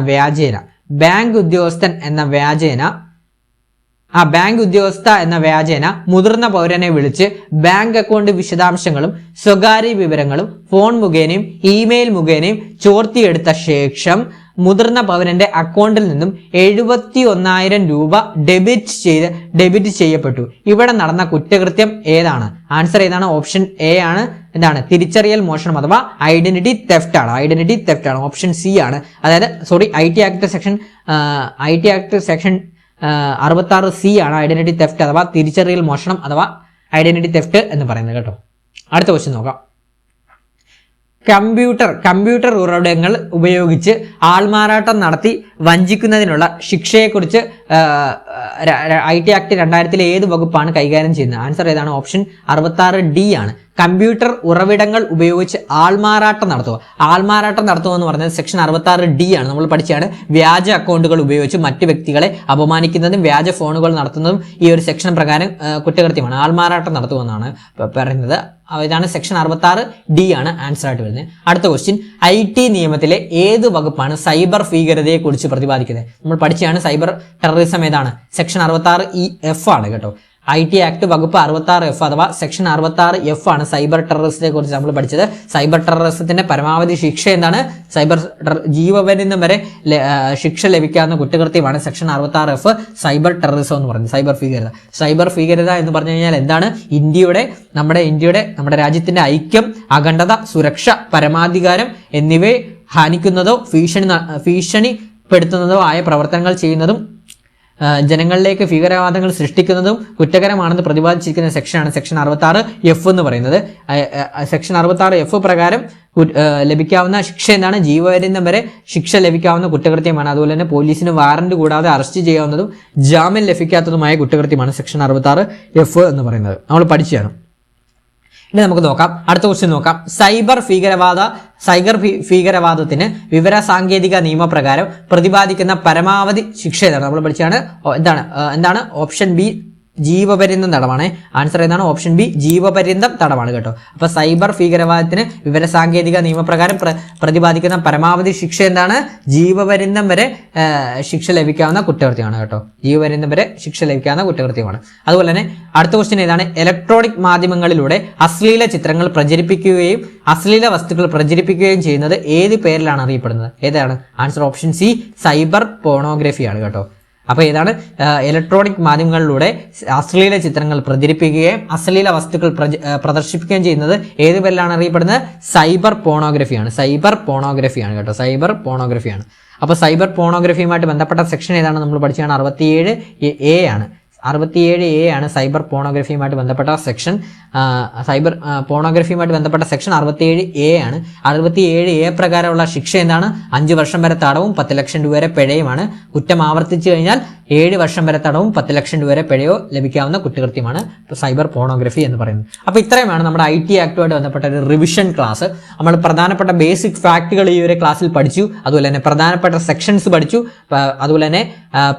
വ്യാജേന മുതിർന്ന പൗരനെ വിളിച്ച് ബാങ്ക് അക്കൗണ്ട് വിശദാംശങ്ങളും സ്വകാര്യ വിവരങ്ങളും ഫോൺ മുഖേനയും ഇമെയിൽ മുഖേനയും ചോർത്തിയെടുത്ത ശേഷം മുതിർന്ന പൗരന്റെ അക്കൗണ്ടിൽ നിന്നും 71,000 രൂപ ഡെബിറ്റ് ചെയ്യപ്പെട്ടു. ഇവിടെ നടന്ന കുറ്റകൃത്യം ഏതാണ്? ആൻസർ ഏതാണ്? ഓപ്ഷൻ A ആണ്. എന്താണ്? തിരിച്ചറിയൽ മോഷണം അഥവാ ഐഡന്റിറ്റി തെഫ്റ്റ് ആണ്. ഓപ്ഷൻ C ആണ്. അതായത് IT ആക്ട് സെക്ഷൻ 66C ആണ് ഐഡന്റിറ്റി തെഫ്റ്റ് അഥവാ തിരിച്ചറിയൽ മോഷണം അഥവാ ഐഡന്റിറ്റി തെഫ്റ്റ് എന്ന് പറയുന്നത് കേട്ടോ. അടുത്ത ക്വസ്റ്റ്യൻ നോക്കാം. കമ്പ്യൂട്ടർ ഉറവിടങ്ങൾ ഉപയോഗിച്ച് ആൾമാറാട്ടം നടത്തി വഞ്ചിക്കുന്നതിനുള്ള ശിക്ഷയെക്കുറിച്ച് IT ആക്ട് 2000 ഏത് വകുപ്പാണ് കൈകാര്യം ചെയ്യുന്നത്? ആൻസർ ഏതാണ്? ഓപ്ഷൻ 66D ആണ്. കമ്പ്യൂട്ടർ ഉറവിടങ്ങൾ ഉപയോഗിച്ച് ആൾമാറാട്ടം നടത്തുക എന്ന് പറഞ്ഞത് സെക്ഷൻ 66D ആണ്. നമ്മൾ പഠിച്ചാണ്. വ്യാജ അക്കൗണ്ടുകൾ ഉപയോഗിച്ച് മറ്റു വ്യക്തികളെ അപമാനിക്കുന്നതും വ്യാജ ഫോണുകൾ നടത്തുന്നതും ഈ ഒരു സെക്ഷൻ പ്രകാരം കുറ്റകൃത്യമാണ്. ആൾമാറാട്ടം നടത്തുക എന്നാണ് പറയുന്നത്. ഇതാണ് സെക്ഷൻ 66D ആണ് ആൻസർ ആയിട്ട് വരുന്നത്. അടുത്ത ക്വസ്റ്റ്യൻ, IT നിയമത്തിലെ ഏത് വകുപ്പാണ് സൈബർ ഭീകരതയെ കുറിച്ച് പ്രതിപാദിക്കുന്നത്? നമ്മൾ പഠിച്ചാണ് സൈബർ ടെററിസം ഏതാണ്? സെക്ഷൻ 66EF ആണ് കേട്ടോ. IT ആക്ട് വകുപ്പ് 66F അഥവാ സെക്ഷൻ 66F ആണ് സൈബർ ടെററിസത്തെ കുറിച്ച് നമ്മൾ പഠിച്ചത്. സൈബർ ടെററിസത്തിന്റെ പരമാവധി ശിക്ഷ എന്താണ്? ജീവപര്യന്തം വരെ ശിക്ഷ ലഭിക്കാവുന്ന കുറ്റകൃത്യമാണ് സെക്ഷൻ 66F. സൈബർ ടെററിസം എന്ന് പറയുന്നത് സൈബർ ഭീകരത എന്ന് പറഞ്ഞു കഴിഞ്ഞാൽ എന്താണ്? നമ്മുടെ രാജ്യത്തിന്റെ ഐക്യം, അഖണ്ഡത, സുരക്ഷ, പരമാധികാരം എന്നിവയെ ഹാനിക്കുന്നതോ ഭീഷണിപ്പെടുത്തുന്നതോ ആയ പ്രവർത്തനങ്ങൾ ചെയ്യുന്നതും ജനങ്ങളിലേക്ക് ഭീകരവാദങ്ങൾ സൃഷ്ടിക്കുന്നതും കുറ്റകരമാണെന്ന് പ്രതിപാദിച്ചിരിക്കുന്ന സെക്ഷനാണ് സെക്ഷൻ 66F എന്ന് പറയുന്നത്. സെക്ഷൻ 66F പ്രകാരം ലഭിക്കാവുന്ന ശിക്ഷ എന്താണ്? ജീവപര്യന്തം വരെ ശിക്ഷ ലഭിക്കാവുന്ന കുറ്റകൃത്യമാണ്. അതുപോലെ തന്നെ പോലീസിന് വാറന്റ് കൂടാതെ അറസ്റ്റ് ചെയ്യാവുന്നതും ജാമ്യം ലഭിക്കാത്തതുമായ കുറ്റകൃത്യമാണ് സെക്ഷൻ 66F എന്ന് പറയുന്നത്. നമ്മൾ പഠിച്ചാണ്. ഇനി നമുക്ക് നോക്കാം, അടുത്ത ക്വസ്റ്റ്യൻ നോക്കാം. സൈബർ ഭീകരവാദത്തിന് വിവര സാങ്കേതിക നിയമപ്രകാരം പ്രതിപാദിക്കുന്ന പരമാവധി ശിക്ഷ ഏതാണ്? നമ്മൾ പഠിച്ചാണ്. എന്താണ്? ഓപ്ഷൻ ബി ജീവപര്യന്തം തടവാണ്. ആൻസർ ഏതാണ്? ഓപ്ഷൻ ബി ജീവപര്യന്തം തടവാണ് കേട്ടോ. അപ്പൊ സൈബർ ഭീകരവാദത്തിന് വിവര സാങ്കേതിക നിയമപ്രകാരം പ്രതിപാദിക്കുന്ന പരമാവധി ശിക്ഷ എന്താണ്? ജീവപര്യന്തം വരെ ശിക്ഷ ലഭിക്കാവുന്ന കുറ്റകൃത്യമാണ് കേട്ടോ. ജീവപര്യന്തം വരെ ശിക്ഷ ലഭിക്കാവുന്ന കുറ്റകൃത്യമാണ്. അതുപോലെ തന്നെ അടുത്ത ക്വസ്റ്റ്യൻ ഏതാണ്? ഇലക്ട്രോണിക് മാധ്യമങ്ങളിലൂടെ അശ്ലീല ചിത്രങ്ങൾ പ്രചരിപ്പിക്കുകയും അശ്ലീല വസ്തുക്കൾ പ്രചരിപ്പിക്കുകയും ചെയ്യുന്നത് ഏത് പേരിലാണ് അറിയപ്പെടുന്നത്? ഏതാണ്? ആൻസർ ഓപ്ഷൻ സി സൈബർ പോണോഗ്രഫിയാണ് കേട്ടോ. അപ്പൊ ഏതാണ്? ഇലക്ട്രോണിക് മാധ്യമങ്ങളിലൂടെ അശ്ലീല ചിത്രങ്ങൾ പ്രചരിപ്പിക്കുകയും അശ്ലീല വസ്തുക്കൾ പ്രദർശിപ്പിക്കുകയും ചെയ്യുന്നത് ഏത് പേരിലാണ് അറിയപ്പെടുന്നത്? സൈബർ പോണോഗ്രഫിയാണ് കേട്ടോ. സൈബർ പോണോഗ്രഫിയാണ്. അപ്പൊ സൈബർ പോണോഗ്രഫിയുമായിട്ട് ബന്ധപ്പെട്ട സെക്ഷൻ ഏതാണ്? നമ്മൾ പഠിച്ചാണ് 67A ആണ്. 67A ആണ് സൈബർ പോണോഗ്രഫിയുമായിട്ട് ബന്ധപ്പെട്ട സെക്ഷൻ. സൈബർ പോണോഗ്രഫിയുമായിട്ട് ബന്ധപ്പെട്ട സെക്ഷൻ 67A ആണ്. 67A പ്രകാരമുള്ള ശിക്ഷ എന്താണ്? 5 വർഷം വരെ തടവും 10 ലക്ഷം രൂപ വരെ പിഴയുമാണ്. കുറ്റം ആവർത്തിച്ചു കഴിഞ്ഞാൽ 7 വർഷം വരെ തടവും 10 ലക്ഷം രൂപ വരെ പിഴയോ ലഭിക്കാവുന്ന കുറ്റകൃത്യമാണ് സൈബർ പോണോഗ്രഫി എന്ന് പറയുന്നത്. അപ്പോൾ ഇത്രയുമാണ് നമ്മുടെ IT ആക്ടുമായിട്ട് ബന്ധപ്പെട്ട ഒരു റിവിഷൻ ക്ലാസ്. നമ്മൾ പ്രധാനപ്പെട്ട ബേസിക് ഫാക്ടുകൾ ഈ ഒരു ക്ലാസ്സിൽ പഠിച്ചു. അതുപോലെ തന്നെ പ്രധാനപ്പെട്ട സെക്ഷൻസ് പഠിച്ചു. അതുപോലെ തന്നെ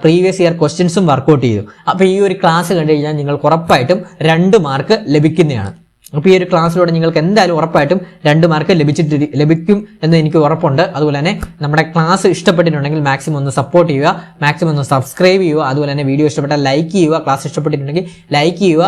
പ്രീവിയസ് ഇയർ ക്വസ്റ്റ്യൻസും വർക്കൗട്ട് ചെയ്തു. അപ്പോൾ ഈ ഒരു ക്ലാസ് കണ്ടു കഴിഞ്ഞാൽ നിങ്ങൾക്ക് ഉറപ്പായിട്ടും 2 മാർക്ക് ലഭിക്കുന്നതാണ്. അപ്പോൾ ഈ ഒരു ക്ലാസ്സിലൂടെ നിങ്ങൾക്ക് എന്തായാലും ഉറപ്പായിട്ടും 2 മാർക്ക് ലഭിക്കും എന്ന് എനിക്ക് ഉറപ്പുണ്ട്. അതുപോലെ തന്നെ നമ്മുടെ ക്ലാസ് ഇഷ്ടപ്പെട്ടിട്ടുണ്ടെങ്കിൽ മാക്സിമം ഒന്ന് സപ്പോർട്ട് ചെയ്യുക, മാക്സിമം ഒന്ന് സബ്സ്ക്രൈബ് ചെയ്യുക. അതുപോലെ തന്നെ വീഡിയോ ഇഷ്ടപ്പെട്ടാൽ ലൈക്ക് ചെയ്യുക. ക്ലാസ് ഇഷ്ടപ്പെട്ടിട്ടുണ്ടെങ്കിൽ ലൈക്ക് ചെയ്യുക.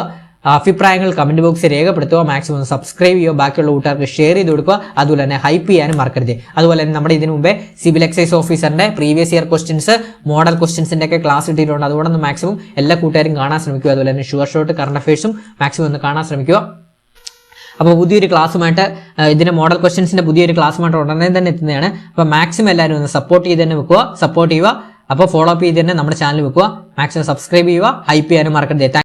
അഭിപ്രായങ്ങൾ കമന്റ് ബോക്സിൽ രേഖപ്പെടുത്തുക. മാക്സിമം ഒന്ന് സബ്സ്ക്രൈബ് ചെയ്യുക. ബാക്കിയുള്ള കൂട്ടുകാർക്ക് ഷെയർ ചെയ്ത് കൊടുക്കുക. അതുപോലെ തന്നെ ഹൈപ്പ് ചെയ്യാനും മറക്കരുത്. അതുപോലെ തന്നെ നമ്മുടെ ഇതിനു മുമ്പേ സിവിൽ എക്സൈസ് ഓഫീസറിന്റെ പ്രീവിയസ് ഇയർ ക്വസ്റ്റ്യൻസ്, മോഡൽ ക്വസ്റ്റ്യൻസിന്റെ ഒക്കെ ക്ലാസ് ഇട്ടിട്ടുണ്ട്. അതുകൊണ്ടൊന്ന് മാക്സിമം എല്ലാ കൂട്ടുകാരും കാണാൻ ശ്രമിക്കുക. അതുപോലെ തന്നെ ഷുവർ ഷോട്ട് കറണ്ട് അഫയേഴ്സും മാക്സിമം ഒന്ന് കാണാൻ ശ്രമിക്കുക. അപ്പോൾ പുതിയൊരു ക്ലാസ്സുമായിട്ട് ഇതിന്റെ മോഡൽ ക്വസ്റ്റ്യൻസിന്റെ പുതിയൊരു ക്ലാസ്സുമായിട്ട് ഉടനെ തന്നെ എത്തുന്നതാണ്. അപ്പോൾ മാക്സിമം എല്ലാവരും ഒന്ന് സപ്പോർട്ട് ചെയ്ത് തന്നെ സപ്പോർട്ട് ചെയ്യുക. അപ്പോൾ ഫോളോ അപ്പ് ചെയ്ത് തന്നെ നമ്മുടെ ചാനൽ വെക്കുക. മാക്സിമം സബ്സ്ക്രൈബ് ചെയ്യുക. ഹൈപ്പ് ചെയ്യാനും മറക്കരുത്.